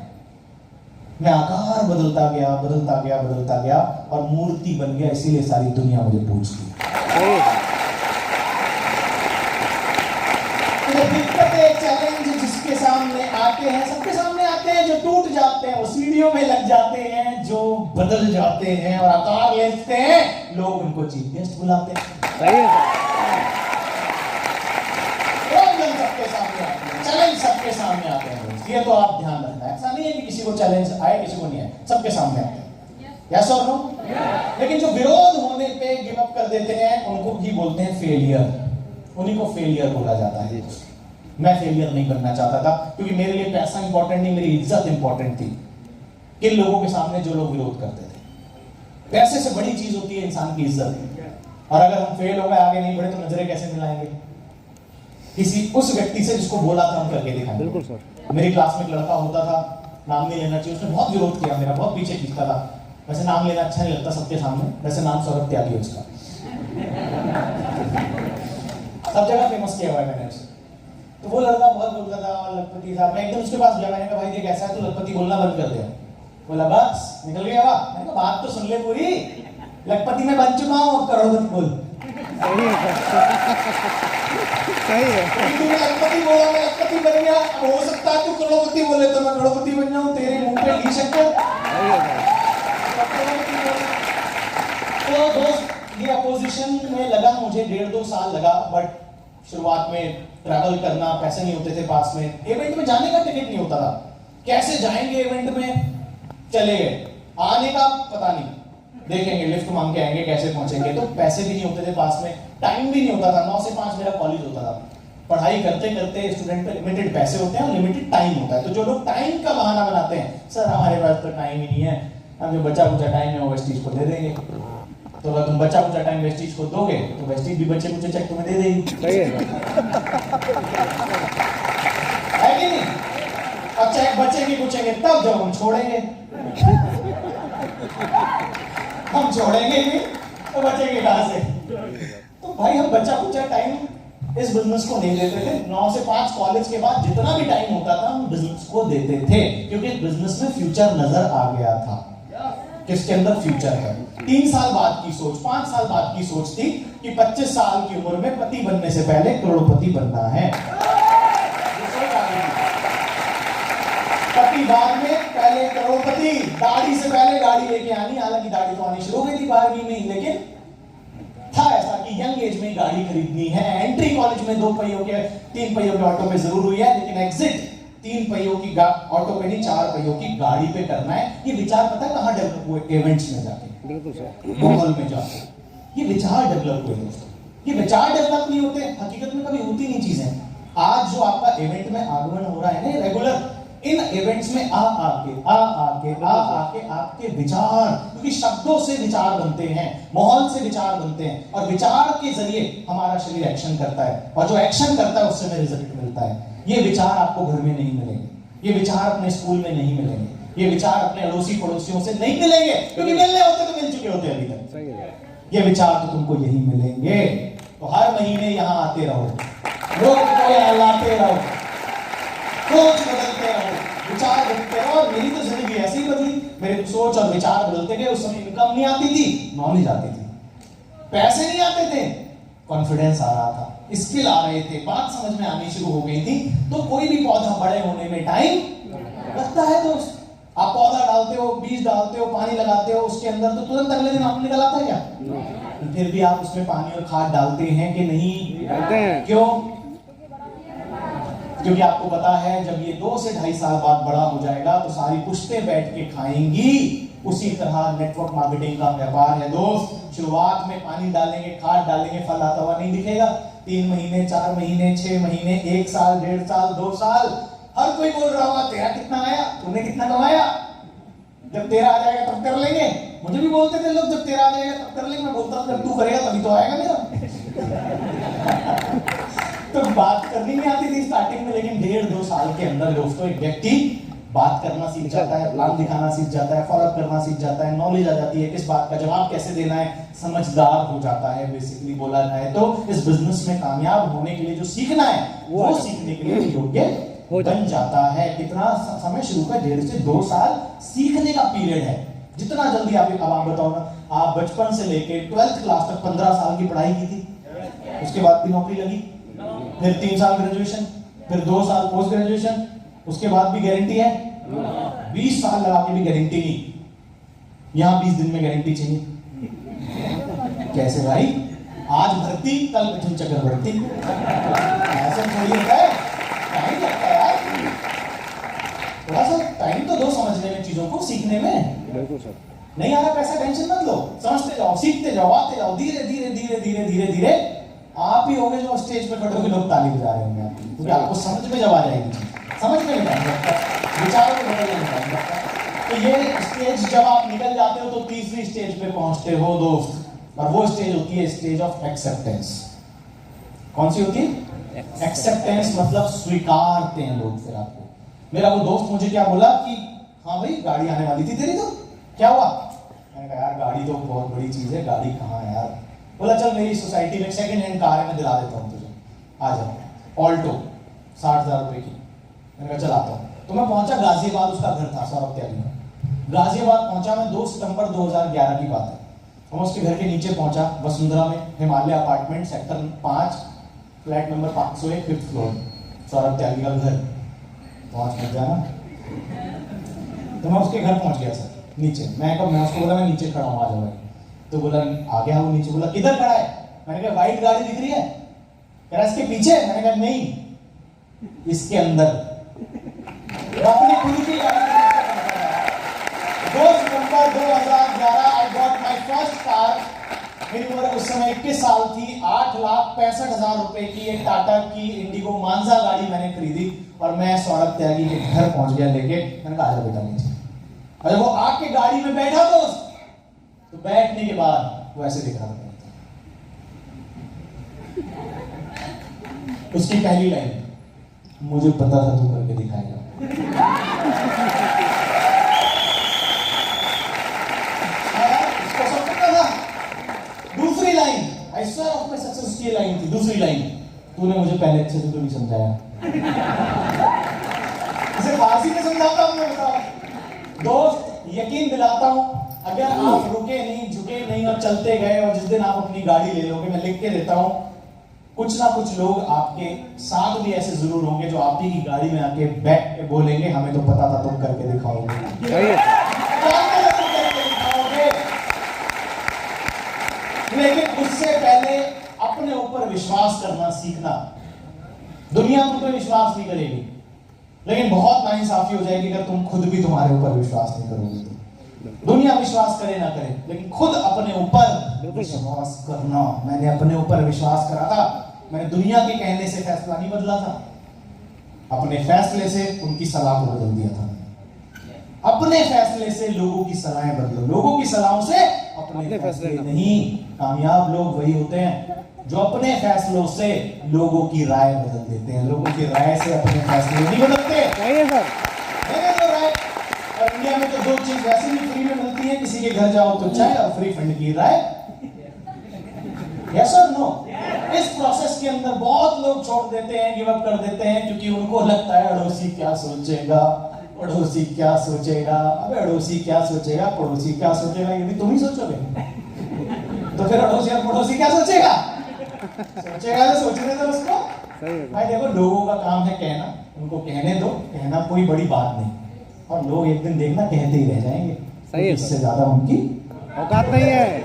मैं आकार बदलता गया, बदलता गया, बदलता गया और मूर्ति बन गया। इसीलिए सारी दुनिया मुझे पूछती है। दिक्कतें, चैलेंज जिसके सामने आते हैं, सबके सामने आते हैं। जो टूट जाते हैं वो सीढ़ियों में लग जाते हैं, जो बदल जाते हैं और आकार लेते हैं, लोग उनको चीफ गेस्ट बुलाते हैं। सही है। सबके सामने आते हैं, चैलेंज सबके सामने आते हैं। ये तो आप ध्यान रखना है। ऐसा नहीं है कि किसी को चैलेंज आए, किसी को नहीं आए, सबके सामने आते हैं। यस और नो? लेकिन जो विरोध होने पे गिव अप कर देते हैं, उनको भी बोलते हैं फेलियर। उन्हीं को फेलियर बोला जाता है। मैं फेलियर नहीं बनना चाहता था, क्योंकि मेरे लिए पैसा इंपॉर्टेंट नहीं, मेरी इज्जत इंपॉर्टेंट थी। किन लोगों के सामने जो लोग विरोध करते थे, पैसे से बड़ी चीज होती है इंसान की इज्जत। और अगर हम फेल हो गए, आगे नहीं बढ़े, तो नजरें कैसे मिलाएंगे किसी उस व्यक्ति से जिसको बोला था हम करके दिखाएंगे। बिल्कुल सर। मेरी क्लास में एक लड़का होता था, नाम नहीं लेना चाहिए, उसने बहुत विरोध किया मेरा, बहुत पीछे खींचता था। वैसे नाम लेना अच्छा नहीं लगता सबके सामने, वैसे नाम सौरभ त्यागी है उसका, सब जगह फेमस किया हुआ है मैंने उसे। तो वो लड़का बहुत बोलता था और लखपति साहब, मैं एकदम उसके पास गया, मैंने कहा भाई देख ऐसा है, तू लखपति बोलना बंद कर दे। बोला बस निकल गया। मैंने कहा बात तो सुन ले पूरी, लखपति में बन चुका हूँ, अब करोड़पति बोल। सही है। तूने लखपति बोला, मैं लखपति बन गया, अब हो सकता है तू करोड़पति बोले तो मैं करोड़पति बन जाऊं, तेरे मुंह पे घी शक्कर। तो दोस्त, ये अपोजिशन में लगा मुझे 1.5-2 साल लगा, बट शुरुआत में ट्रैवल करना, पैसे नहीं होते थे पास में, इवेंट में जाने का टिकट नहीं होता था, कैसे जाएंगे इवेंट में, चले गए, आने का पता नहीं, देखेंगे लिफ्ट मांग के आएंगे, कैसे पहुंचेंगे, तो पैसे भी नहीं होते थे पास में, टाइम भी नहीं होता था। 9 से 5 मेरा कॉलेज होता था। पढ़ाई करते करते स्टूडेंट पे लिमिटेड पैसे होते हैं और लिमिटेड टाइम होता है। तो जो लोग टाइम का बहाना बनाते हैं, सर हमारे पास तो टाइम ही नहीं है, हम जो बचा कुचा टाइम है वो वेस्टीज को दे देंगे। तो अगर तुम बचा कुचा टाइम वेस्टीज को दोगे तो वेस्टीज भी बच्चे कुचे चेक तुम्हें दे देगी। सही है कि नहीं? और चेक बचेंगे कुचेंगे तब जब हम छोड़ेंगे। हम छोड़ेंगे भी तो बचेंगे कहां से? तो भाई हम बच्चा कुचा टाइम इस बिजनेस को नहीं देते थे। 9 से 5 कॉलेज के बाद जितना भी टाइम होता था हम बिजनेस को देते थे, क्योंकि बिजनेस में फ्यूचर नजर आ गया था, किसके अंदर फ्यूचर है। 3 साल बाद की सोच, 5 साल बाद की सोच थी कि 25 साल की उम्र में पति बनने से पहले करोड़पति बनना है। पति बाद में, पहले करोड़पति। दाढ़ी से पहले गाड़ी लेके आनी, हालांकि दाढ़ी तो आनी शुरू हो गई थी 12वीं में, लेकिन था ऐसा कि यंग एज में गाड़ी खरीदनी है। एंट्री कॉलेज में 2 पहियों के 3 पहियों के ऑटो पे जरूर हुई है, लेकिन एग्जिट 3 पहियों की ऑटो पे नहीं, 4 पहियों की गाड़ी पे करना है। ये विचार पता है कहां डेवलप हुए? इवेंट्स में जाके, बिल्कुल सर, माहौल में जाके ये विचार डेवलप हुए दोस्तों। ये विचार डेवलप नहीं होते, हकीकत में कभी होती नहीं चीजें। आज जो आपका इवेंट में आगमन हो रहा है ना रेगुलर, इन इवेंट्स में आके आपके विचार, क्योंकि शब्दों से विचार बनते हैं, माहौल से विचार बनते हैं, और विचार के जरिए हमारा शरीर एक्शन करता है, और जो एक्शन करता है उससे हमें रिजल्ट मिलता है। ये विचार आपको घर में नहीं मिलेंगे, ये विचार अपने स्कूल में नहीं मिलेंगे, ये विचार अपने अड़ोसी पड़ोसियों से नहीं मिलेंगे, क्योंकि मिलने होते तो मिल चुके होते अभी तक। ये विचार तो तुमको यही मिलेंगे। तो हर महीने यहाँ आते रहो, लोग को यहाँ लाते रहो, सोच बदलते रहो, विचार बदलते रहो। और मेरी तो जिंदगी ऐसी ही बदली, मेरे सोच और विचार बदलते गए। उस समय इनकम नहीं आती थी, नॉलेज आती थी, पैसे नहीं आते थे, कॉन्फिडेंस आ रहा था, स्किल आ रहे थे, बात समझ में आनी शुरू हो गई थी। तो कोई भी पौधा बड़े होने में टाइम लगता है दोस्त। आप पौधा डालते हो, बीज डालते हो, पानी लगाते हो, उसके अंदर तो तुरंत अगले दिन आम निकल आता है क्या? फिर भी आप उसमें पानी और खाद डालते हैं कि नहीं? डालते हैं। क्यों? क्योंकि आपको पता है जब ये 2 से 2.5 साल बाद बड़ा हो जाएगा तो सारी पुश्तें बैठ के खाएंगी। उसी तरह नेटवर्क मार्केटिंग का व्यापार है दोस्त। शुरुआत में पानी डालेंगे, खाद डालेंगे, फल आता हुआ नहीं दिखेगा। 3 महीने, 4 महीने, 6 महीने, 1 साल, 1.5 साल, 2 साल, हर कोई बोल रहा होगा तेरा कितना आया, तूने कितना कमाया, जब तेरा आ जाएगा तब कर लेंगे। मुझे भी बोलते थे लोग जब तेरा आ जाएगा तब कर लेंगे। मैं बोलता हूं जब तू करेगा तभी तो आएगा मेरा। तो बात करनी नहीं आती थी स्टार्टिंग में, लेकिन 1.5-2 साल के अंदर दोस्तों एक व्यक्ति बात करना सीख जाता है, प्लान दिखाना सीख जाता है, फॉलोअप करना सीख जाता है, नॉलेज आ जाती है, किस बात का जवाब कैसे देना है, समझदार हो जाता है। बेसिकली बोला जाए तो इस बिजनेस में कामयाब होने के लिए जो सीखना है वो सीखने के लिए योग्य बन जाता है। कितना समय शुरू का 1.5 से 2 साल सीखने का पीरियड है। जितना जल्दी अब आप बताओ ना, आप बचपन से लेके 12th क्लास तक 15 साल की पढ़ाई की थी, उसके बाद भी नौकरी लगी, फिर 3 साल ग्रेजुएशन, फिर 2 साल पोस्ट ग्रेजुएशन, उसके बाद भी गारंटी है? 20 साल लगा के भी गारंटी नहीं। यहां 20 दिन में गारंटी चाहिए। कैसे भाई? आज भर्ती, कल मिथुन चक्रवर्ती, ऐसे थोड़ी होता है, टाइम लगता है यार। थोड़ा सा टाइम तो दो समझने में, चीजों को सीखने में। बिल्कुल सर। नहीं आ रहा पैसा, टेंशन मत लो, समझते जाओ, सीखते जाओ, आते जाओ, धीरे धीरे धीरे धीरे धीरे धीरे आप ही होंगे जो स्टेज पे खड़े होकर लोग ताली बजा रहे होंगे आपकी, क्योंकि आपको समझ में जब आ जाएगी चीज, समझ में नहीं लगता, विचारों को बदलने में टाइम लगता। तो ये स्टेज जब आप निकल जाते हो तो तीसरी स्टेज पे पहुंचते हो दोस्त, और वो स्टेज होती है स्टेज ऑफ एक्सेप्टेंस। कौन सी होती है? एक्सेप्टेंस मतलब स्वीकारते हैं लोग। फिर आपको, मेरा वो दोस्त मुझे क्या बोला कि हाँ भाई गाड़ी आने वाली थी तेरी, तो क्या हुआ? मैंने कहा यार गाड़ी तो बहुत बड़ी चीज है, गाड़ी कहाँ है यार? बोला चल मेरी सोसाइटी में सेकंड हैंड कार है, मैं दिला देता हूँ तुझे, आ जाओ, ऑल्टो 60,000 रुपए की। मैंने कहा चल आता हूँ। तो मैं पहुंचा गाजियाबाद, उसका घर था सौरभ त्यागी में। गाजियाबाद पहुंचा मैं, 2 सितंबर 2011 की बात है। मैं उसके घर के नीचे पहुंचा, वसुंधरा में, Himalaya apartment, sector 5, flat number 501, 5th floor, Saurabh Tyagi का घर। पहुंच मत जाना। तो मैं उसके घर पहुंच गया सर, नीचे। मैं उसको बोला मैं नीचे खड़ा हूँ, आ जाओ भाई। तो बोला आ गया वो नीचे। बोला किधर खड़ा है? मैंने कहा व्हाइट गाड़ी दिख रही है। कह रहा इसके पीछे। मैंने कहा नहीं, इसके अंदर। अपनी खुद की गाड़ी 2 सितंबर 2011 I got my first car. मेरी उम्र उस समय 21 साल थी। 8,65,000 रुपए की एक टाटा की इंडिगो मांजा गाड़ी मैंने खरीदी, और मैं सौरभ त्यागी के घर पहुंच गया लेके। मैंने कहा आजा बेटा नीचे। और जब वो आके गाड़ी में बैठा दोस्त, तो बैठने के बाद वो ऐसे दिख रहा था। उसकी पहली लाइन, मुझे पता था तू करके दिखाएगा। उसको सब पता था। दूसरी line, I swear of my success की लाइन थी। दूसरी लाइन, तूने मुझे पहले अच्छे से तो नहीं समझाया। इसे फारसी में समझाता हूँ मैं, बताओ दोस्त, यकीन दिलाता हूँ अगर आप रुके नहीं, झुके नहीं और चलते गए, और जिस दिन आप अपनी गाड़ी ले लोगे, मैं लिख के देता हूँ, कुछ ना कुछ लोग आपके साथ भी ऐसे जरूर होंगे जो आप ही की गाड़ी में आके बैठ के बोलेंगे हमें तो पता था, तुम करके दिखाओगे। सही है। लेकिन उससे पहले अपने ऊपर विश्वास करना सीखना। दुनिया तुम पे विश्वास नहीं करेगी, लेकिन बहुत नाइंसाफी हो जाएगी अगर तुम खुद भी तुम्हारे ऊपर विश्वास नहीं करोगे। तो दुनिया विश्वास करे ना करे, लेकिन खुद अपने ऊपर विश्वास करना। मैंने अपने ऊपर विश्वास करा था, मैंने दुनिया के कहने से फैसला नहीं बदला था, अपने फैसले से उनकी सलाह को बदल दिया था। अपने फैसले से लोगों की सलाहें बदलो, लोगों की सलाहों से अपने फैसले नहीं। कामयाब लोग वही होते हैं जो अपने फैसलों से लोगों की राय बदल देते हैं, लोगों की राय से अपने फैसले नहीं बदलते। तो राय, और इंडिया में तो दो चीज वैसे भी फ्री में मिलती है, किसी के घर जाओ तो चाय और फ्री फंड की राय। यस और नो? इस प्रोसेस के अंदर बहुत लोग छोड़ देते हैं, गिव अप कर देते हैं, क्योंकि उनको लगता है अड़ोसी क्या सोचेगा, पड़ोसी क्या सोचेगा। अबे अड़ोसी क्या सोचेगा, पड़ोसी क्या सोचेगा, ये भी तुम ही सोचोगे। तो फिर अड़ोसी और पड़ोसी क्या सोचेगा? सोचेगा तो सोचने दो उसको। भाई देखो, लोगों का काम है कहना, उनको कहने दो, कहना कोई बड़ी बात नहीं, और लोग एक दिन देखना कहते ही रह जाएंगे। सही है, इससे ज्यादा उनकी औकात नहीं है।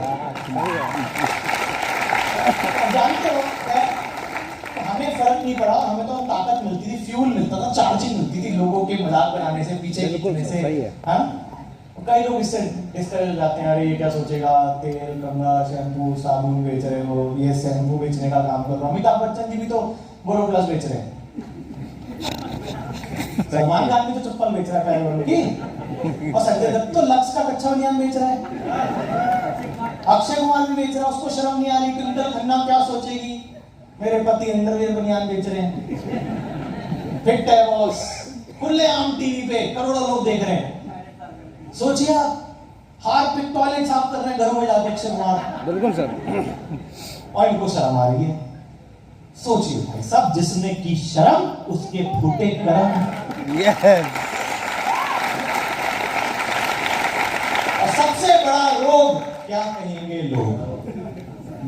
जानते हो हमें फर्क नहीं पड़ा, हमें तो ताकत मिलती थी, फ्यूल मिलता था, चार्जिंग मिलती थी लोगों के मजाक बनाने से, पीछे खींचने से। हाँ, कई लोग इससे डिस्करेज जाते हैं, अरे ये क्या सोचेगा, तेल, कंघा, शैम्पू, साबुन बेच रहे हो, ये शैम्पू बेचने का काम कर रहा हूँ। अमिताभ बच्चन जी भी तो बोरो प्लस बेच रहे हैं, सलमान खान भी तो चप्पल बेच रहा है पैर वालों की, और संजय दत्त तो लक्स का कच्चा बनियान बेच रहा है, अक्षय कुमार भी बेच रहा है, उसको शर्म नहीं आ रही। ट्विंकल खन्ना क्या सोचेगी, मेरे पति अंडरवियर बनियान बेच रहे हैं, फिट है बॉस, खुलेआम टीवी पे करोड़ों लोग देख रहे हैं। सोचिए आप, हार्पिक टॉयलेट साफ कर रहे हैं घरों में जाके अक्षय कुमार। बिल्कुल सर। और इनको शर्म आ रही है। सोचिए भाई साहब, जिसने की शर्म उसके फूटे कर्म। यस। और सबसे बड़ा रोग क्या कहेंगे लोग,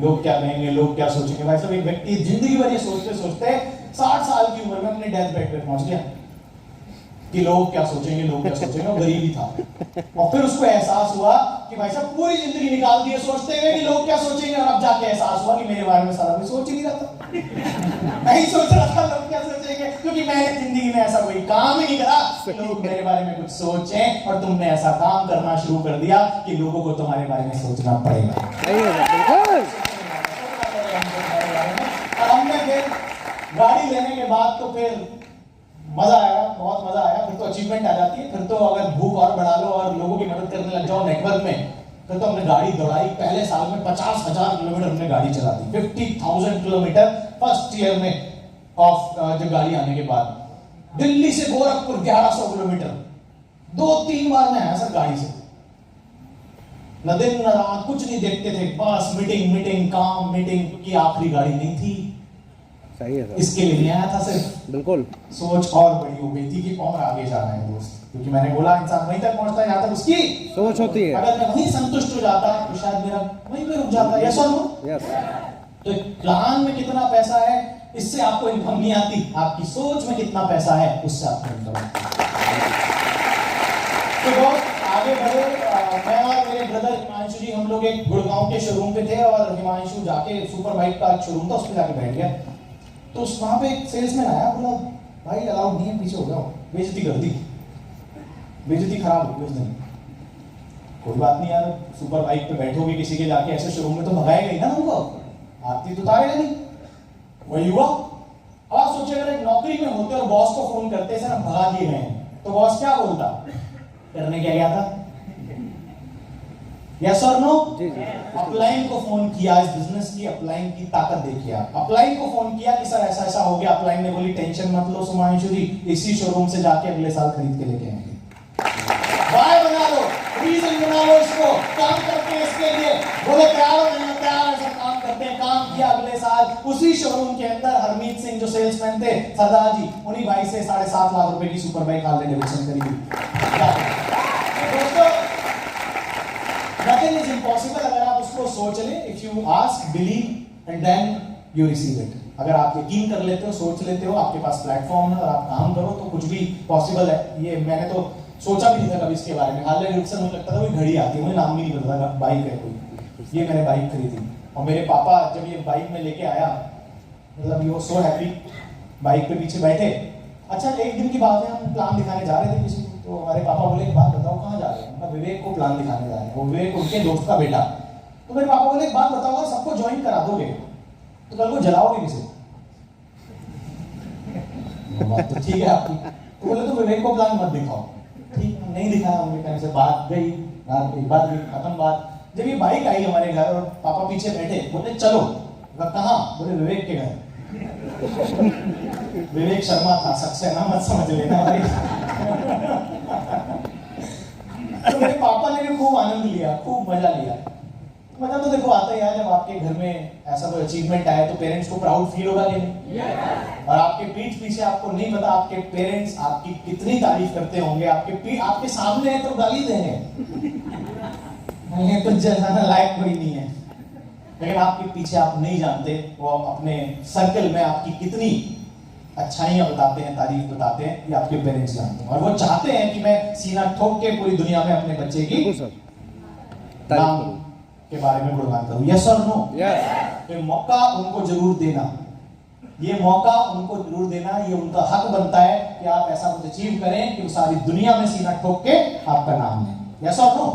लोग क्या कहेंगे, लोग क्या सोचेंगे। भाई साहब, एक व्यक्ति जिंदगी भर ये सोचते सोचते 60 साल की उम्र में अपने डेथ बेड पे पहुंच गया कि लोग क्या सोचेंगे, लोग क्या सोचेंगे, और गरीब ही था। और फिर उसको एहसास हुआ कि भाई साहब पूरी जिंदगी निकाल दी है सोचते हुए कि लोग क्या सोचेंगे, और अब जाके एहसास हुआ कि मेरे बारे में सारा कोई सोच ही नहीं रहा था। नहीं सोच रहा था लोग क्या सोचेंगे, क्योंकि मैंने जिंदगी में ऐसा कोई काम ही नहीं करा कि लोग मेरे बारे में कुछ सोचें, और तुमने ऐसा काम करना शुरू कर दिया कि लोगों को तुम्हारे बारे में सोचना पड़ेगा। और हमने फिर गाड़ी लेने के बाद तो फिर मजा आया, बहुत मजा आया। फिर तो अचीवमेंट आ जाती है, फिर तो अगर भूख और बढ़ा लो और लोगों की मदद करने लग जाओ नेटवर्क में, फिर तो हमने गाड़ी दौड़ाई। पहले साल में 50,000 किलोमीटर हमने गाड़ी चला दी, 50,000 किलोमीटर फर्स्ट ईयर में ऑफ जब गाड़ी आने के बाद। दिल्ली से गोरखपुर 1100 किलोमीटर 2-3 बार मैं आया सर गाड़ी से, न दिन न रात कुछ नहीं देखते थे, बस मीटिंग मीटिंग काम मीटिंग, की आखिरी गाड़ी नहीं थी। सही है सर। इसके लिए नहीं आया था सिर्फ, बिल्कुल। सोच और बड़ी हो गई थी कि और आगे जाना है दोस्त, क्योंकि मैंने बोला इंसान वहीं तक पहुंचता है जहां तक उसकी सोच होती है। अगर मैं वहीं संतुष्ट हो जाता तो शायद मेरा वहीं पे रुक जाता। यस और नो? यस। तो प्लान में कितना पैसा है इससे आपको इनकम नहीं आती, आपकी सोच में कितना पैसा है उससे आपको इनकम आती है। तो दोस्त आगे बढ़े। मैं और मेरे ब्रदर हिमांशु जी, हम लोग एक गुड़गांव के शोरूम पे थे, और हिमांशु जाके सुपर बाइक का शोरूम था, उस पर जाके बैठ गया। तो वहां पे एक सेल्समैन आया, बोला भाई अलाउड नहीं है, पीछे हो जाओ। बेइज्जती कर दी, बेइज्जती खराब हो गई उस दिन। कोई बात नहीं यार, सुपर बाइक पे बैठोगे किसी के जाके ऐसे शोरूम में तो भगाएगा ही ना तुमको, आती तो उतारेगा नहीं। वही हुआ। अब आप सोचिए अगर एक नौकरी में होते और बॉस को फोन करते सर हम भगा दिए गए, तो बॉस क्या बोलता, करने क्या गया था? यस और नो? जी जी। अपलाइन को फोन किया, इस बिजनेस की अपलाइन की ताकत देखिए आप। अपलाइन को फोन किया कि सर ऐसा ऐसा हो गया। अपलाइन ने बोली टेंशन मत लो सुमांशु जी, इसी शोरूम से जाके अगले साल खरीद के लेके आएंगे। वाय बना लो, रीजन बना लो, इसको काम करते हैं इसके लिए। बोले तैयार हो, तैयार है, सब काम करते हैं। काम किया, अगले साल साल उसी शोरूम के अंदर हरमीत सिंह जो सेल्समैन थे, सरदार जी, उन्हीं भाई से 7.5 लाख रुपए की सुपर बाइक हार्ले डेविडसन खरीदी। दोस्तों, नथिंग इज इम्पॉसिबल अगर आप उसको सोच लें। If you ask, believe and then you receive it. अगर आप यकीन कर लेते हो, सोच लेते हो, आपके पास प्लेटफॉर्म है और आप काम करो तो कुछ भी पॉसिबल है। ये मैंने तो सोचा भी नहीं था कभी इसके बारे में। हार्ले डेविडसन मुझे लगता था कोई घड़ी आती है, मुझे नाम भी नहीं पता था बाइक है कोई। ये मैंने बाइक खरीदी और मेरे पापा जब ये बाइक में लेके आया, मतलब यू सो हैप्पी, बाइक पे पीछे बैठे। अच्छा, एक दिन की बात है, हम प्लान दिखाने जा रहे थे किसी को, तो हमारे पापा बोले एक बात बताओ कहाँ जा रहे हैं? विवेक को प्लान दिखाने जा रहे हैं। वो विवेक उनके दोस्त का बेटा। तो मेरे पापा बोले एक बात बताओ, अगर सबको ज्वाइन करा दोगे तो कल को जलाओगे किसे? बात तो ठीक है आपकी। तो बोले तो विवेक को प्लान मत दिखाओ। ठीक, नहीं दिखाया उनके टाइम से, बात गई, एक बात गई, खत्म बात। जब ये बाइक आई हमारे घर और पापा पीछे बैठे, बोले चलो। कहाँ? बोले विवेक के घर। विवेक शर्मा था, सक्सेना मत समझ लेना भाई। तो मेरे पापा ने भी खूब आनंद लिया, खूब मजा लिया। मजा तो देखो आता ही है, जब आपके घर में ऐसा कोई अचीवमेंट आए तो पेरेंट्स को प्राउड फील होगा कि नहीं? और आपके पीठ पीछे आपको नहीं पता आपके पेरेंट्स आपकी कितनी तारीफ करते होंगे। आपके सामने है तो गाली देंगे, नहीं तो जलाना लायक कोई नहीं है। लेकिन आपके पीछे आप नहीं जानते वो अपने सर्कल में आपकी कितनी अच्छाइयां बताते हैं, तारीफ बताते हैं, ये आपके पेरेंट्स जानते हैं। और वो चाहते हैं कि मैं सीना ठोक के पूरी दुनिया में अपने बच्चे की नाम के बारे में गुणगान करूं। यस और नो? ये मौका उनको जरूर देना, ये मौका उनको जरूर देना। ये उनका हक बनता है कि आप ऐसा कुछ अचीव करें कि वो सारी दुनिया में सीना ठोक के आपका नाम लें। यस और नो?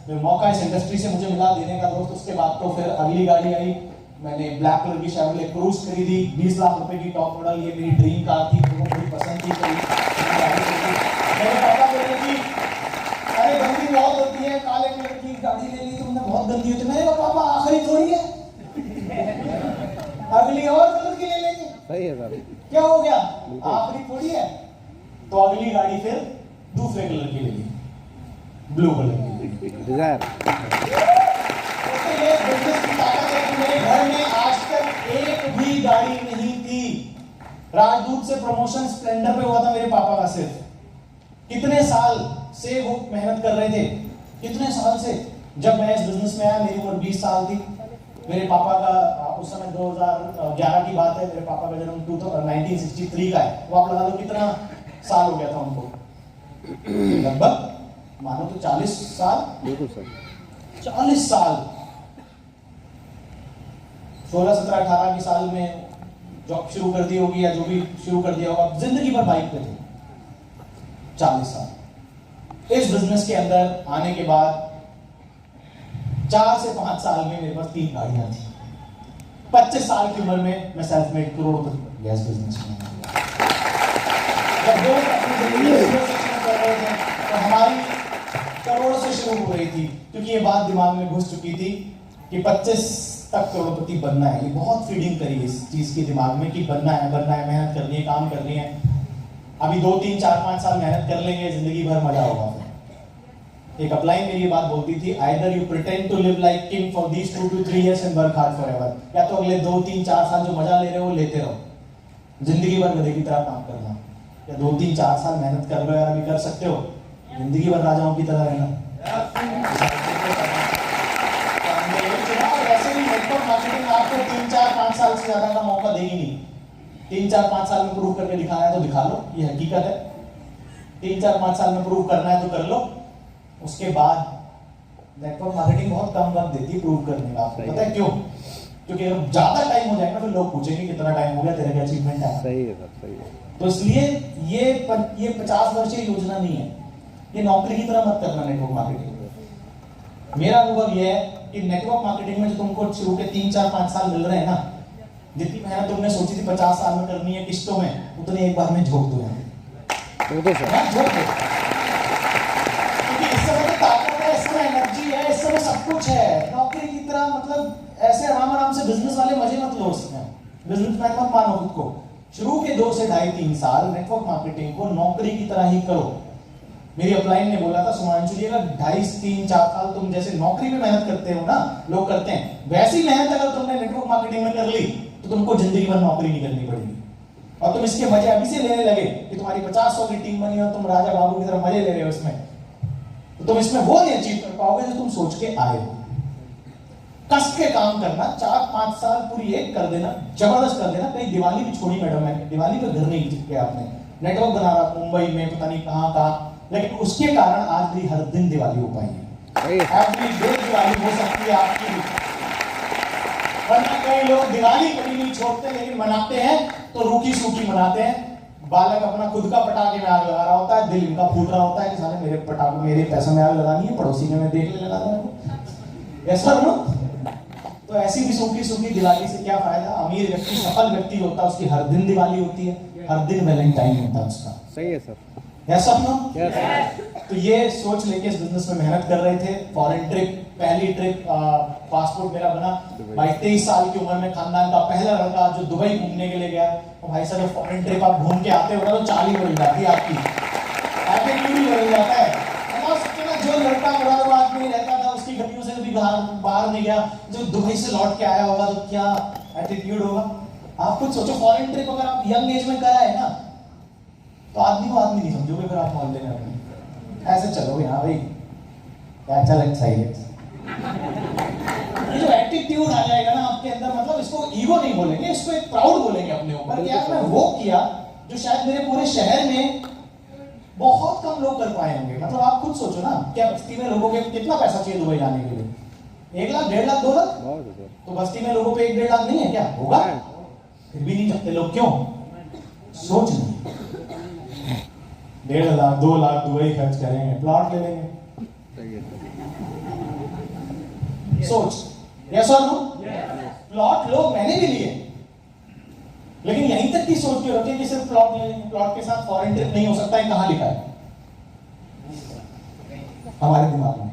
तो मौका इस इंडस्ट्री से मुझे मिला देने का दोस्त। उसके बाद तो फिर अगली गाड़ी आई, मैंने ब्लैक कलर की शेवरले क्रूज खरीदी, 20 लाख रुपए की टॉप मॉडल। ये मेरी ड्रीम कार थी, मुझे बड़ी पसंद थी। मेरे पापा बोले कि अरे गंदी बहुत होती है, काले कलर की गाड़ी ले ली तुमने, बहुत गंदी होती है। मैंने कहा पापा आखिरी थोड़ी है, अगली और कलर की ले लेंगे। सही है सर, क्या हो गया, आखिरी थोड़ी है। तो अगली गाड़ी फिर दूसरे कलर की ले ली, ब्लू कलर की। डिजायर तो ये बिजनेस की ताकत है कि मेरे घर में आज तक एक भी गाड़ी नहीं थी। राजदूत से प्रमोशन स्प्लेंडर पे हुआ था मेरे पापा का सिर्फ। कितने साल से वो मेहनत कर रहे थे, कितने साल से। जब मैं इस बिजनेस में आया मेरी उम्र 20 साल थी। मेरे पापा का उस समय 2011 की बात है, मेरे पापा का जन्म 1963 का है। वो आप लगा लो कितना साल हो गया था उनको, लगभग मानो तो 40 साल। बिल्कुल सर, 40 साल। 16, 17, 18 की साल में जॉब शुरू कर दी होगी या जो भी शुरू कर दिया होगा, जिंदगी भर बाइक पे थे। 40 साल इस बिजनेस के अंदर आने के बाद 4 से 5 साल में मेरे पास 3 गाड़ियां थी। 25 साल की उम्र में मैं सेल्फ मेड करोड़पति गैस बिजनेस में जब वो अपनी जिंदगी कर रहे थे तो हमारी करोड़ से शुरू हो रही थी, क्योंकि ये बात दिमाग में घुस चुकी थी कि 25 तक करोड़पति बनना है। ये बहुत फीडिंग करी इस चीज के दिमाग में कि बनना है, मेहनत करनी है, काम करनी है। अभी 2, 3, 4, 5 साल मेहनत कर लेंगे, जिंदगी भर मजा होगा। एक अपलाइन मेरी ये बात बोलती थी, either you pretend to live like king for these 2 to 3 years and work hard forever। या तो अगले 2, 3, 4 साल जो मजा ले रहे हो लेते रहो, जिंदगी भर गधे की तरह काम करना। या 2, 3, 4 साल मेहनत कर लो यार, अभी कर सकते हो, जिंदगी भर राजाओं की तरह रहना। वैसे भी नेटवर्क मार्केटिंग आपको 3, 4, 5 साल से ज्यादा का मौका देगी नहीं। 3, 4, 5 साल में प्रूव करके दिखाना है तो दिखा लो, ये हकीकत है। 3, 4, 5 साल में प्रूव करना है तो कर लो। उसके बाद नेटवर्क मार्केटिंग बहुत कम वक्त देती है प्रूव करने का। आपको पता है क्यों? क्योंकि अगर ज्यादा टाइम हो जाएगा फिर लोग पूछेंगे कितना टाइम हो गया, तेरे क्या अचीवमेंट है। सही है सर, सही है। तो इसलिए ये 50 वर्षीय योजना नहीं है, ये नौकरी की तरह मत करना नेटवर्क मार्केटिंग। मेरा अनुभव ये है कि नेटवर्क मार्केटिंग में जो तुमको शुरू के 3, 4, 5 साल मिल रहे हैं ना, जितनी मेहनत तुमने सोची थी 50 साल में करनी है किस्तों में, उतनी एक बार में झोंक दो यार, झोंक दो। क्योंकि इस समय तो ताकत है, इस समय एनर्जी है, इस समय सब कुछ है। नौकरी की तरह मतलब ऐसे आराम से बिजनेस वाले मजे मत लो उसमें, बिजनेसमैन मत मानो खुद को। शुरू के 2 से 2.5, 3 साल नेटवर्क मार्केटिंग को नौकरी की तरह ही करो। मेरी अपलाइन ने बोला था, सुमांशु जी अगर 2.5, 3, 4 साल तुम जैसे नौकरी में मेहनत करते हो ना, लोग करते हैं, वैसी मेहनत अगर तुमने नेटवर्क मार्केटिंग में कर ली तो तुमको जिंदगी भर नौकरी नहीं करनी पड़ेगी, और तुम इसके मजे अभी से लेने लगे कि तुम्हारी 50-100 की टीम बनी और तुम राजा बाबू की तरह मजे ले रहे हो इसमें, तो तुम इसमें वो नहीं अचीव कर पाओगे जो तुम सोच के आए हो। कस के काम करना, 4-5 साल पूरी एक कर देना, जबरदस्त कर देना। कहीं दिवाली भी छोड़ी मैडम, मैंने दिवाली पे घर नहीं जीत गया आपने, नेटवर्क बना रहा मुंबई में पता नहीं कहां कहां, लेकिन उसके कारण आज भी हर दिन दिवाली हो पाई है, एवरी डे दिवाली हो सकती है आपकी। वरना कई लोग दिवाली कभी नहीं छोड़ते, लेकिन मनाते हैं तो रूखी सूखी मनाते हैं। बालक अपना खुद का पटाखे में आग लगा रहा होता है, दिल इनका फूट रहा होता है कि साले मेरे पटाखे मेरे पैसों में आग लगानी है, पड़ोसी ने मैं देख ले लगा रहा ऐसा ना। तो ऐसी भी सूखी सूखी दिवाली से क्या फायदा। अमीर व्यक्ति, सफल व्यक्ति होता है, उसकी हर दिन दिवाली होती है, हर दिन वैलेंटाइन होता है उसका। सही है सर, ऐसा ना। yes, तो ये सोच लेके इस बिजनेस में मेहनत कर रहे थे। फॉरेन ट्रिप, पहली ट्रिप, पासपोर्ट मेरा बना 22-23 साल की उम्र में, खानदान का पहला लड़का जो दुबई घूमने के लिए गया। और भाई साहब, फॉरेन ट्रिप आप घूम के आते हो ना तो चाल ही बदल जाती है आपकी, एटीट्यूड ही बदल जाता है। जो लड़का मुरादाबाद में रहता था, उसकी गलियों से कभी बाहर नहीं गया, जो दुबई से लौट के आया होगा तो क्या एटीट्यूड होगा। आप खुद सोचो, फॉरेन ट्रिप अगर आप यंग एज में करा है ना, तो आदमी को आदमी नहीं समझोगे, फिर आप मोहल्ले में अपने ऐसे चलोगे, हाँ भाई क्या चल अच्छा ही है। ये जो एटीट्यूड आ जाएगा ना आपके अंदर, मतलब इसको ईगो नहीं बोलेंगे, इसको एक प्राउड बोलेंगे अपने ऊपर कि यार मैं वो किया जो शायद मेरे पूरे शहर में बहुत कम लोग कर पाए होंगे। मतलब आप खुद सोचो ना, क्या बस्ती में लोगों के कितना पैसा चाहिए दुबई जाने के लिए? 1 लाख, 1.5 लाख, 2 लाख? तो बस्ती में लोगों पे 1-1.5 लाख नहीं है क्या? होगा, फिर भी नहीं जाते लोग, क्यों? सोच नहीं। 1.5 लाख, 2 लाख दुबई खर्च करेंगे, प्लॉट ले लेंगे। सोच, यस और नो? प्लॉट लो, मैंने भी लिए, लेकिन यहीं तक की सोच के रखें कि सिर्फ प्लॉट लेंगे, प्लॉट के साथ फॉरेन ट्रिप नहीं हो सकता है। कहां लिखा है हमारे दिमाग में?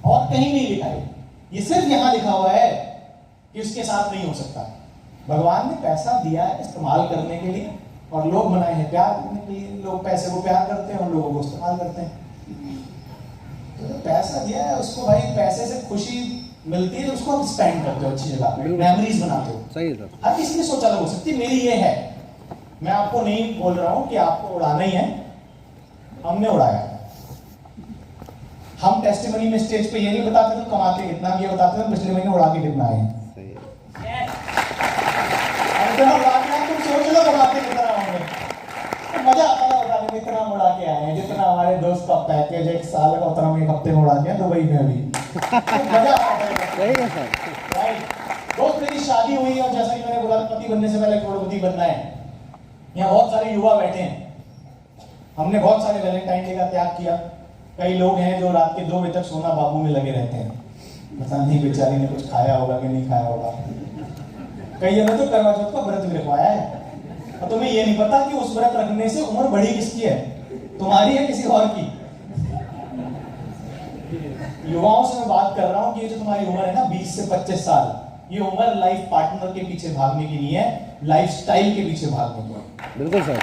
और कहीं नहीं लिखा है, ये सिर्फ यहां लिखा हुआ है कि उसके साथ नहीं हो सकता। भगवान ने पैसा दिया है इस्तेमाल करने के लिए, और लोग बनाए हैं प्यार करने के लिए। लोग पैसे को प्यार करते हैं और लोगों को इस्तेमाल करते हैं। तो पैसा दिया है उसको, भाई पैसे से खुशी मिलती है, उसको आप स्पेंड करते हो अच्छी जगह, मेमोरीज बनाते हो। सही है सर। हर किसी की सोच अलग हो सकती है, मेरी ये है। मैं आपको नहीं बोल रहा हूं कि आपको उड़ाना ही है, हमने उड़ाया। हम टेस्टिमनी में स्टेज पे ये नहीं बताते तो कमाते कितना, ये बताते थे पिछले महीने उड़ा के कितना आए। तुम सोच लो कमाते कितना होंगे, तो मजा आता है उड़ाने में। इतना उड़ा के आए हैं जितना हमारे दोस्त का पैकेज 1 साल का, उतना हम 1 हफ्ते में उड़ा के दुबई में अभी। मजा आता है। सही है सर। राइट। दोस्त मेरी शादी हुई है, और जैसा कि मैंने बोला पति बनने से पहले करोड़पति बनना है। यहाँ बहुत सारे युवा बैठे हैं, हमने बहुत सारे वैलेंटाइन डे का त्याग किया। कई लोग हैं जो रात के 2 बजे तक सोना बाबू में लगे रहते हैं, पता नहीं बेचारी ने कुछ खाया होगा कि नहीं खाया होगा। कई जगह तो करवा चौथ का व्रत भी रखवाया है, और तुम्हें ये नहीं पता कि उस व्रत रखने से उम्र बड़ी किसकी है, तुम्हारी है किसी और की। युवाओं से मैं बात कर रहा हूं कि ये जो तुम्हारी उम्र है ना 20 से 25 साल, ये उम्र लाइफ पार्टनर के पीछे भागने की नहीं है, लाइफ स्टाइल के पीछे भागने की है। बिल्कुल सर।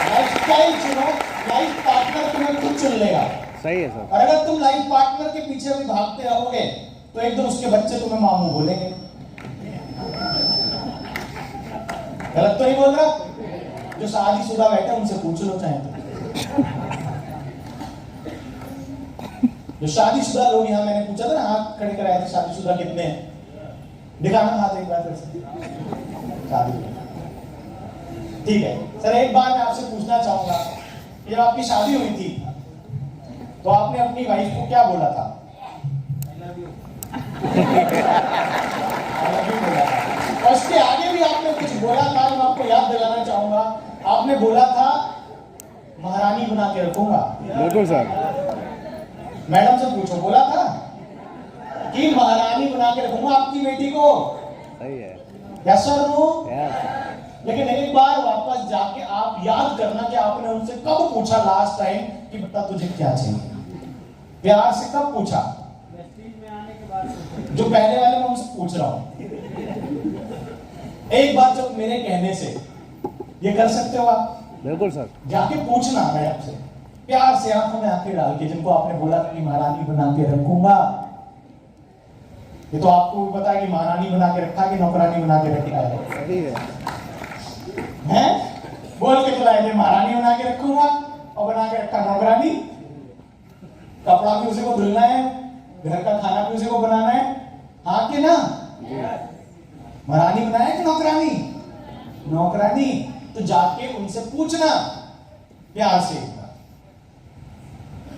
लाइफ स्टाइल चुनो, लाइफ पार्टनर तुम्हें खुद चुन लेगा। सही है सर। और अगर तुम लाइफ पार्टनर के पीछे भी भागते रहोगे तो एक दिन उसके बच्चे तुम्हें मामू बोलेंगे। गलत तो नहीं बोल रहा? जो शादीशुदा बैठे उनसे पूछ लो चाहे तो। जो शादीशुदा लोग यहाँ, मैंने पूछा था ना, हाथ खड़े कराए थे, शादीशुदा कितने हैं? दिखाना हाथ एक बार फिर से। शादी, ठीक है सर। एक बार मैं आपसे पूछना चाहूंगा, जब आपकी शादी हुई थी तो आपने अपनी वाइफ को क्या बोला था? और उसके आगे भी आपने कुछ बोला था, मैं आपको याद दिलाना चाहूंगा। आपने बोला था महारानी बना के रखूंगा। बिल्कुल सर। मैडम से पूछो, बोला था कि महारानी बना के रखूंगा आपकी बेटी को। सही है। Yes sir, no? यस। लेकिन एक बार वापस जाके आप याद करना कि आपने उनसे कब पूछा लास्ट टाइम कि बेटा तुझे क्या चाहिए। प्यार से कब पूछा? जो पहले वाले मैं उनसे पूछ रहा हूं। एक बार जब मेरे कहने से ये कर सकते हो आप? बिल्कुल सर। जाके पूछना मैडम से, प्यार से आंखों में आंखें डाल के, जिनको आपने बोला कि महारानी बना के रखूंगा। ये तो आपको भी पता है कि महारानी बना के रखा कि नौकरानी बना के रखा है, सही है। हैं? बोल के तो लाए थे महारानी बना के रखूंगा और बना के रखा नौकरानी। कपड़ा भी उसी को धुलना है, घर का खाना भी उसी को बनाना है, हाँ कि ना? महारानी बनाया कि नौकरानी? नौकरानी। तो जाके उनसे पूछना प्यार से,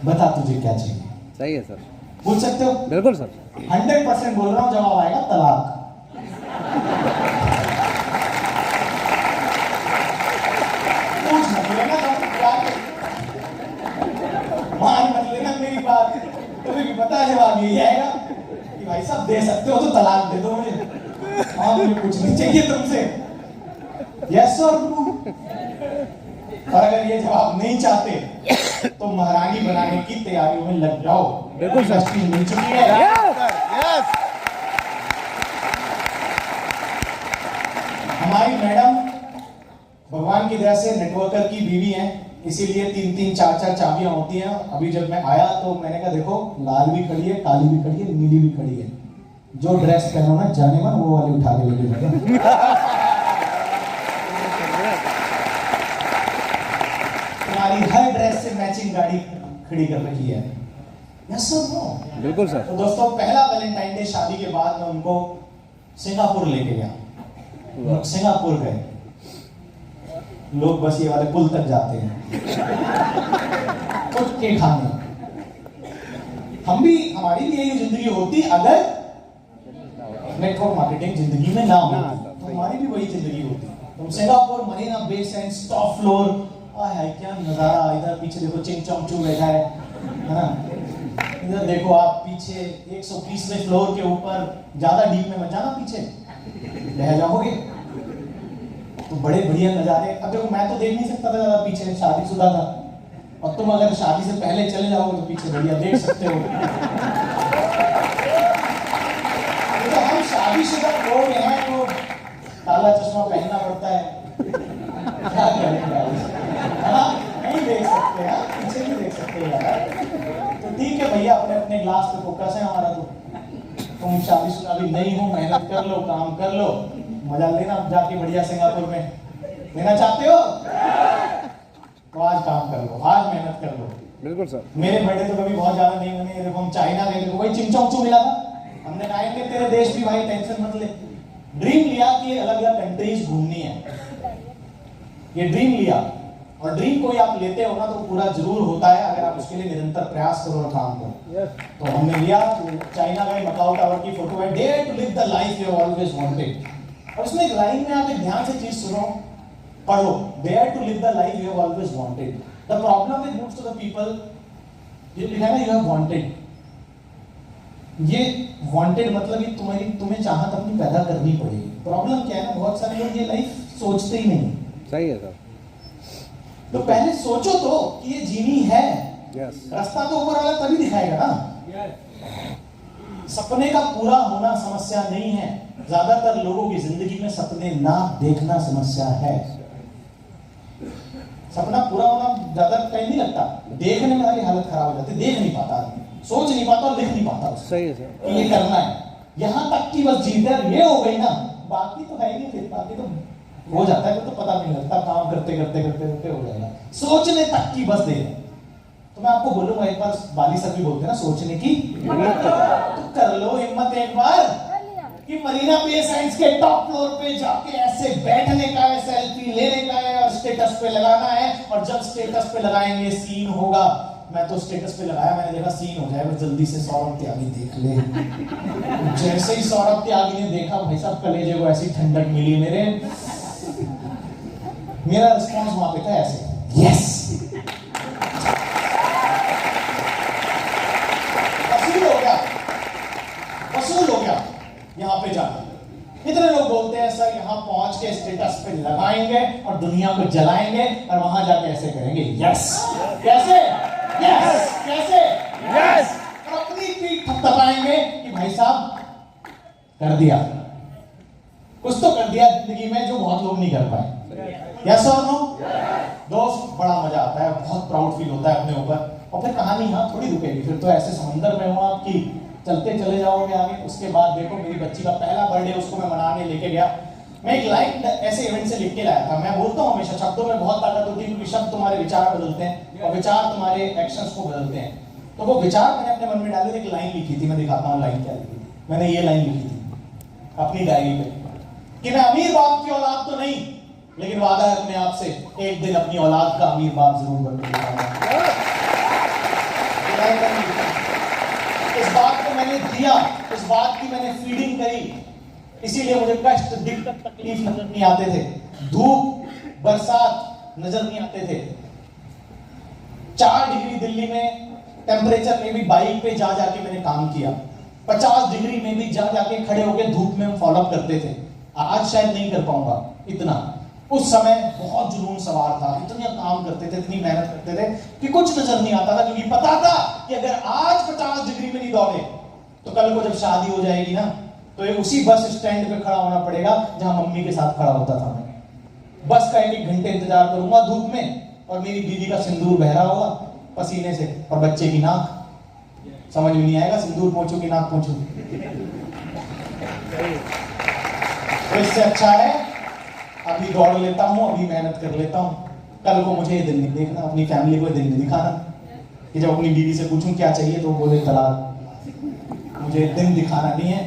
बता तुझे क्या चाहिए। सही है सर, पूछ सकते हो? बिल्कुल सर। 100% बोल रहा हूं, जवाब आएगा तलाक। पूछ मत लेना मान मत लेना मेरी बात, तुम्हें भी पता है जवाब यही आएगा कि भाई साहब दे सकते हो तो तलाक दे दो मुझे, हाँ मुझे कुछ नहीं चाहिए तुमसे, यस और नो। और अगर ये जवाब नहीं चाहते तो महारानी बनाने की तैयारियों में लग जाओ, बिल्कुल सर। मिल चुकी है। यस। हमारी मैडम भगवान की दया से नेटवर्कर की बीवी हैं, इसीलिए 3-3 4-4 चाबियां होती हैं। अभी जब मैं आया तो मैंने कहा देखो लाल भी खड़ी है, काली भी खड़ी है, नीली भी खड़ी है, जो ड्रेस पहनो ना जाने मन वो वाली उठा के लेके जाओ। तुम्हारी हर ड्रेस से मैचिंग गाड़ी खड़ी कर रखी है, यस और नो? बिल्कुल सर। तो दोस्तों पहला वैलेंटाइन डे शादी के बाद मैं उनको सिंगापुर लेके गया। सिंगापुर गए, लोग बस ये वाले पुल तक जाते हैं उठ के खाने। हम भी, हमारी भी यही जिंदगी होती अगर नेटवर्क मार्केटिंग जिंदगी में ना होती, तो हमारी भी वही जिंदगी होती। तुम Singapore Marina Bay Sands top floor, हाय क्या नजारा, इधर पीछे देखो चिंग चोंगचू बैठा है ना, इधर देखो आप पीछे 120वें फ्लोर के ऊपर, ज्यादा डीप में मत जाना, पीछे रह जाओगे। तो बड़े बढ़िया नजारे। अब देखो मैं तो देख नहीं सकता था ज्यादा पीछे, शादीशुदा था, और तुम अगर शादी से पहले चले जाओगे तो पीछे बढ़िया देख सकते हो। तो हम शादीशुदा लोग हैं तो काला चश्मा पहनना पड़ता है, क्या करेंगे? हाँ नहीं देख सकते, हाँ पीछे नहीं देख सकते यार। तो ठीक है भैया, अपने अपने ग्लास पे फोकस है हमारा। तो तुम शादीशुदा भी नहीं हो, मेहनत कर लो, काम कर लो, मजा लेना जाके बढ़िया सिंगापुर में। लेना चाहते हो तो आज काम कर लो, आज मेहनत कर लो। बिल्कुल सर। मेरे बर्थडे तो कभी बहुत ज्यादा नहीं बने, देखो हम चाइना गए थे, वही चिंचोंगचू मिला था, हमने कहा कि तेरे देश भी भाई टेंशन मत ले। ड्रीम लिया कि अलग अलग कंट्रीज घूमनी है, ये ड्रीम लिया। और ड्रीम कोई आप लेते हो ना तो पूरा जरूर होता है अगर आप उसके लिए निरंतर प्रयास करो और काम करो। तो हमने लिया, चाइना गए, मकाओ टावर की फोटो है, dare to live the life you always wanted. और उसमें एक लाइन में आप एक ध्यान से चीज सुनो, पढ़ो, dare to live the life you always wanted. The problem with most of the people, ये लिखा है ना यू हैव वांटेड। ये वांटेड मतलब कि तुम्हें चाहत अपनी पैदा करनी पड़ेगी। प्रॉब्लम क्या है ना, बहुत सारे लोग ये लाइफ सोचते ही नहीं। सही है सर। तो पहले सोचो तो कि ये जीनी है। यस। रास्ता तो ऊपर वाला तभी दिखाएगा ना। सपने का पूरा होना समस्या नहीं है, ज्यादातर लोगों की जिंदगी में सपने ना देखना समस्या है। सपना पूरा होना ज्यादा टाइम नहीं लगता, देखने में हमारी हालत खराब हो जाती है, देख नहीं पाता आदमी, सोच नहीं पाता और लिख नहीं पाता उससे। सही है सर। कि ये करना है, यहां तक कि बस जीत ये हो गई ना, बाकी तो है ही नहीं, फिर बाकी तो हो जाता है, तो पता नहीं लगता, काम करते करते करते करते हो जाएगा। सोचने तक की बस दे। तो मैं आपको बोलूंगा, एक बार बाली सर भी बोलते हैं ना, सोचने की तो कर लो हिम्मत एक बार कि मरीना बे सैंड्स के टॉप फ्लोर पे जाके ऐसे बैठने का है, सेल्फी लेने का है और स्टेटस पे लगाना है। और जब स्टेटस पे लगाएंगे सीन होगा। मैं तो स्टेटस पे लगाया, मैंने देखा सीन हो जाएगा, जल्दी से सौरभ त्यागी देख ले। जैसे ही सौरभ त्यागी ने देखा, भाई साहब कलेजे को ऐसी ठंडक मिली मेरा रिस्पॉन्स वहां पे था ऐसे, यस। वसूल हो गया यहाँ पे जाकर। इतने लोग बोलते हैं सर यहाँ पहुंच के स्टेटस पे लगाएंगे और दुनिया को जलाएंगे और वहां जाके ऐसे करेंगे, यस। कैसे? यस। कैसे? यस। और अपनी पीठ थपथपाएंगे कि भाई साहब कर दिया, कुछ तो कर दिया जिंदगी में जो बहुत लोग नहीं कर पाए। यस और नो? दोस्त बड़ा मजा आता है, बहुत प्राउड फील होता है अपने ऊपर। और फिर कहानी यहाँ थोड़ी रुकेगी, फिर तो ऐसे समंदर में हो आपकी चलते चले जाओगे आगे। उसके बाद देखो मेरी बच्ची का पहला बर्थडे, उसको मैं मनाने लेके गया। मैं एक लाइन ऐसे इवेंट से लिख के लाया था। मैं बोलता हूँ हमेशा शब्दों में बहुत ताकत होती है, क्योंकि शब्द तुम्हारे विचार बदलते हैं और विचार तुम्हारे एक्शंस को बदलते हैं। तो वो विचार मैंने अपने मन में डाले, एक लाइन लिखी थी, मैं दिखाता हूँ लाइन क्या लिखी थी। मैंने ये लाइन लिखी थी अपनी डायरी पे कि मैं अमीर बाप की औलाद तो नहीं, लेकिन वादा है अपने आप से एक दिन अपनी औलाद का अमीर बाप जरूर बनूंगा। इस बात को मैंने दिया, इस बात की मैंने फीडिंग करी, इसीलिए मुझे कष्ट, दिक्कत, तकलीफ नजर नहीं आते थे, धूप, बरसात नजर नहीं आते थे। 4 डिग्री दिल्ली में टेम्परेचर में भी बाइक पे जा जाके मैंने काम किया। 50 डिग्री में भी जा जाके खड़े होकर धूप में हम फॉलो अप करते थे। आज शायद नहीं कर पाऊंगा इतना। उस समय बहुत जुनून सवार था, इतना काम करते थे, इतनी मेहनत करते थे कि कुछ नजर नहीं आता था, क्योंकि पता था कि अगर आज 50 डिग्री में नहीं दौड़े तो कल को जब शादी हो जाएगी ना, तो ये उसी बस स्टैंड पे खड़ा होना पड़ेगा जहां मम्मी के साथ खड़ा होता था मैं। बस का 1-1 घंटे इंतजार करूंगा धूप में, और मेरी बीवी का सिंदूर बह रहा होगा पसीने से, और बच्चे की नाक। समझ में नहीं आएगा सिंदूर पोंछू की नाक पोंछू। तो इससे अच्छा है अभी दौड़ लेता हूं, अभी मेहनत कर लेता हूं, कल को मुझे ये दिन नहीं देखना, अपनी फैमिली को दिन नहीं दिखाना कि जब अपनी बीवी से पूछूं क्या चाहिए तो वो बोले तलाक। मुझे दिन दिखाना नहीं है।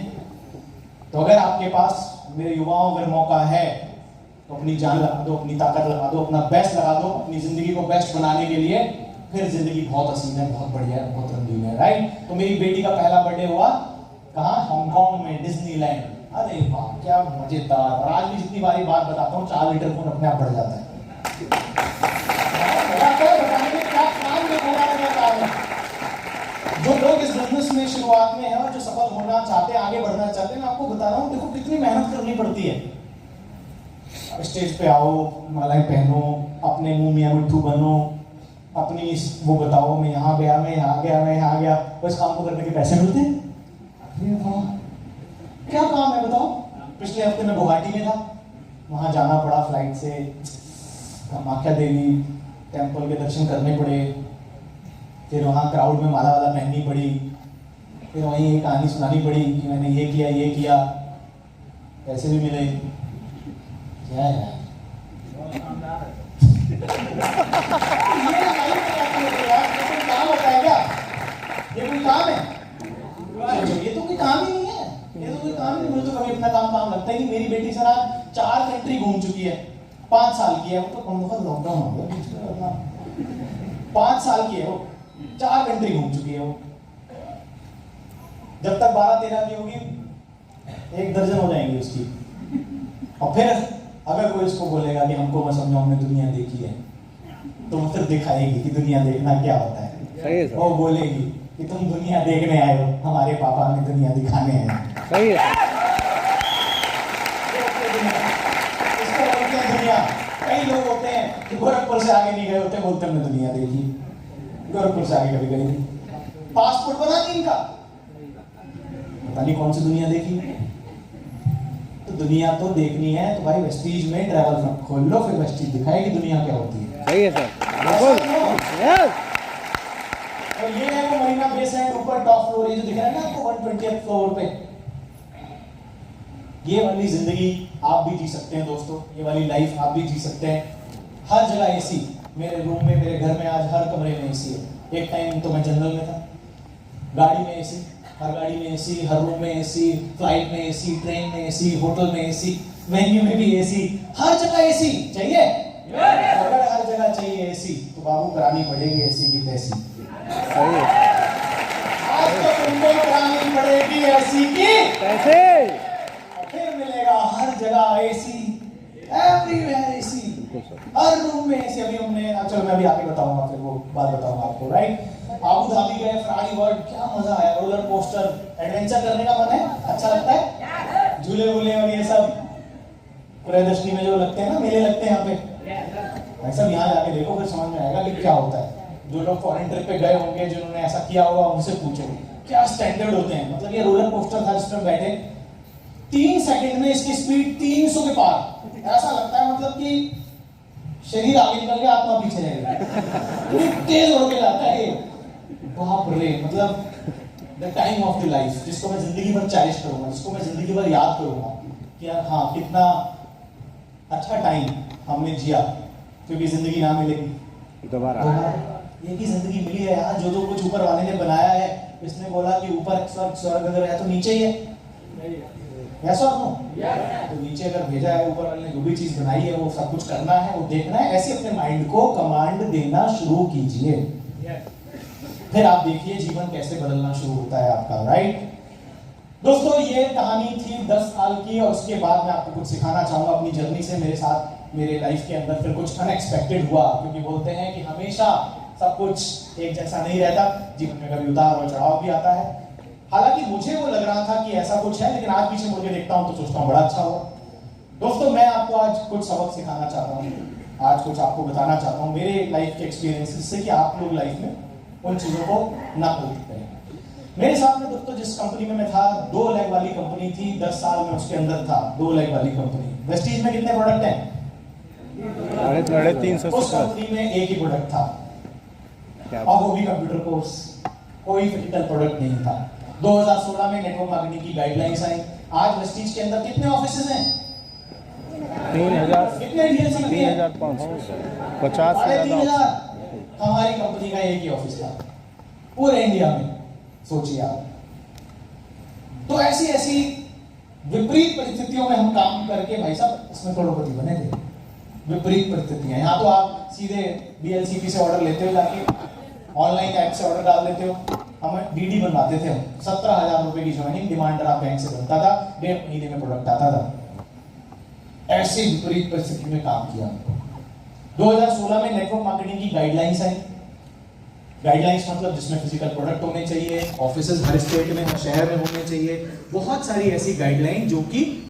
तो अगर आपके पास मेरे युवाओं अगर मौका है तो अपनी जान लगा दो, अपनी ताकत लगा दो, अपना बेस्ट लगा दो, अपनी जिंदगी को बेस्ट बनाने के लिए। फिर जिंदगी बहुत हसीन है, बहुत बढ़िया है, बहुत रंगीन है, राइट। तो मेरी बेटी का पहला बर्थडे हुआ कहाँ, हांगकांग में, डिज्नीलैंड। अरे वाह क्या मजेदार। और आज भी जितनी बारी बात बताता हूँ 4 लीटर खून अपने आप बढ़ जाता है। बताने में क्या काम में होना है। जो लोग इस बिजनेस में शुरुआत में है और जो सफल होना चाहते हैं, आगे बढ़ना चाहते हैं, मैं आपको बता रहा हूँ, देखो कितनी मेहनत करनी पड़ती है। स्टेज पे आओ, मालाएं पहनो, अपने मुंह मियां मिट्ठू बनो, अपनी वो बताओ मैं यहाँ गया, मैं यहाँ गया, मैं यहाँ गया, बस काम को करने के पैसे मिलते हैं। क्या काम है बताओ। पिछले हफ्ते मैं गुवाहाटी में था, वहां जाना पड़ा फ्लाइट से, कामाख्या देवी टेम्पल के दर्शन करने पड़े, फिर वहाँ क्राउड में माला वाला पहननी पड़ी, फिर वहीं एक कहानी सुनानी पड़ी कि मैंने ये किया, ये किया, पैसे भी मिले। क्या है ये काम होता है क्या? ये कोई काम है? ये तो कोई काम ही नहीं है, ये तो कोई काम नहीं। मुझे तो कभी अपना काम लगता ही नहीं। मेरी बेटी सर आज 4 कंट्री घूम चुकी है, 5 साल की है वो, तो कौन वक्त लॉकडाउन हो गया, 5 साल की है वो, 4 कंट्री घूम चुकी है वो। जब तक 12-13 की होगी 1 दर्जन हो जाएंगी उसकी। और फिर अगर कोई उसको बोलेगा कि हमको मैं समझाऊं, हमने दुनिया देखी है, तो वो फिर दिखाएगी कि दुनिया देखना क्या होता है। सही है सर। वो बोलेगी कि तुम दुनिया देखने आए हो, हमारे पापा हमें दुनिया दिखाने आए। सही है। इसको बोलते हैं दुनिया। कई लोग होते हैं कि गोरखपुर से आगे नहीं गए होते, बोलते हमने दुनिया देखी। गोरखपुर से आगे कभी गए नहीं, पासपोर्ट बना नहीं इनका, पता नहीं कौन सी दुनिया देखी। तो दुनिया तो देखनी है तो भाई वेस्टीज में ट्रैवल खोल लो, फिर वेस्टीज दिखाएगी दुनिया क्या होती है। सही है सर, बिल्कुल। यस। और ये है वो मरीना बे सैंड, ऊपर टॉप फ्लोर, ये जो दिख रहा है ना आपको 120th फ्लोर पे, ये वाली जिंदगी आप भी जी सकते हैं दोस्तों, ये वाली लाइफ आप भी जी सकते हैं। हर जगह एसी, मेरे रूम में, मेरे घर में आज हर कमरे में एसी है। एक टाइम तो मैं जनरल में था, गाड़ी में एसी, हर गाड़ी में एसी, हर रूम में एसी, फ्लाइट में एसी, ट्रेन में एसी, होटल में एसी, वेन्यू में भी एसी, हर जगह एसी चाहिए। अगर हर जगह चाहिए एसी तो बाबू करानी पड़ेगी एसी की तैसी। सही है। आज तो तुमको करानी पड़ेगी एसी की कैसे? फिर मिलेगा हर जगह एसी, एवरीवेयर एसी, हर रूम में एसी। अभी हमने, चलो मैं भी आगे बताऊंगा, फिर वो बात बताऊंगा आपको, राइट। आबू धाबी गए, फरारी वर्ल्ड, क्या मजा आया, रोलर कोस्टर, एडवेंचर करने का मन है, अच्छा लगता है, झूले वूले और ये सब प्रदर्शनी में जो लगते हैं ना, मेले लगते हैं यहाँ पे, भाई सब यहाँ जाके देखो, फिर समझ में आएगा कि क्या होता है। जो लोग फॉरेन ट्रिप पे गए होंगे, जिन्होंने ऐसा किया होगा, उनसे पूछो क्या स्टैंडर्ड होते हैं। मतलब ये रोलर कोस्टर था जिसमें बैठे, 3 सेकंड में इसकी स्पीड 300 के पार, ऐसा लगता है मतलब कि शरीर आगे निकल गया, आत्मा पीछे रह गई, तेज उड़ के जाता है। बाप रे, मतलब the time of the life, जिसको मैं जिंदगी भर चेरिश करूंगा, जिसको मैं जिंदगी भर याद करूंगा कि यार हाँ कितना अच्छा टाइम हमने जिया, क्योंकि जिंदगी ना मिलेगी दोबारा। एक ही जिंदगी मिली है यार, जो जो कुछ ऊपर वाले ने बनाया है, इसने बोला कि ऊपर स्वर्ग अगर है तो नीचे ही है, यस और नो? तो नीचे अगर भेजा है ऊपर वाले ने, जो भी चीज बनाई है वो सब कुछ करना है, वो देखना है, ऐसे अपने माइंड को कमांड देना शुरू कीजिए, फिर आप देखिए जीवन कैसे बदलना शुरू होता है आपका, राइट? दोस्तों ये कहानी थी 10 साल की, और उसके बाद मैं आपको कुछ सिखाना चाहूंगा अपनी जर्नी से। मेरे साथ मेरे लाइफ के अंदर फिर कुछ अनएक्सपेक्टेड हुआ, क्योंकि बोलते हैं कि हमेशा सब कुछ एक जैसा नहीं रहता, जीवन में कभी उतार और चढ़ाव भी आता है। हालांकि मुझे वो लग रहा था कि ऐसा कुछ है, लेकिन आज पीछे मुड़ के देखता हूं तो सोचता हूं बड़ा अच्छा हुआ। दोस्तों मैं आपको आज कुछ सबक सिखाना चाहता हूं, आज कुछ आपको बताना चाहता हूं मेरे लाइफ के एक्सपीरियंसेस से, कि आप लोग लाइफ में उन चीजों को ना गलती करें। मेरे साथ में दोस्तों जिस कंपनी में मैं था, 2 लाख वाली कंपनी थी, 10 साल में उसके अंदर था, 2 लाख वाली कंपनी। वेस्टीज में कितने प्रोडक्ट हैं? 350। उस कंपनी में एक ही प्रोडक्ट था, और वो भी कंप्यूटर कोर्स, कोई फिजिकल प्रोडक्ट नहीं था। 2016 में नेटवर्क मार्केटिंग की गाइडलाइंस आई। आज वेस्टीज के अंदर कितने ऑफिसेज हैं? 3000, कितने डीएलसी कितने हैं? 3500, 50 से ज़्यादा। हमारी कंपनी का एक ही ऑफिस था पूरे इंडिया में, सोचिए आप। तो ऐसी ऐसी विपरीत परिस्थितियों में हम काम करके भाई साहब इसमें करोड़पति बने थे। विपरीत परिस्थितियां, यहाँ तो आप सीधे डीएलसीपी से ऑर्डर लेते हो, जाके ऑनलाइन ऐप से ऑर्डर डाल देते हो। हम डीडी बनवाते थे, 17,000 रुपए की ज्वाइनिंग, डिमांड ड्राफ्ट बैंक से बनता था, 1.5 महीने में प्रोडक्ट आता था। ऐसे विपरीत परिस्थिति में काम किया। 2016 में नेटवर्क मार्केटिंग की गाइडलाइंस आई। गाइडलाइंस मतलब जिसमें फिजिकल प्रोडक्ट होने चाहिए, ऑफिसेज हर स्टेट में, हर शहर में होने चाहिए, बहुत सारी ऐसी गाइडलाइन जो कि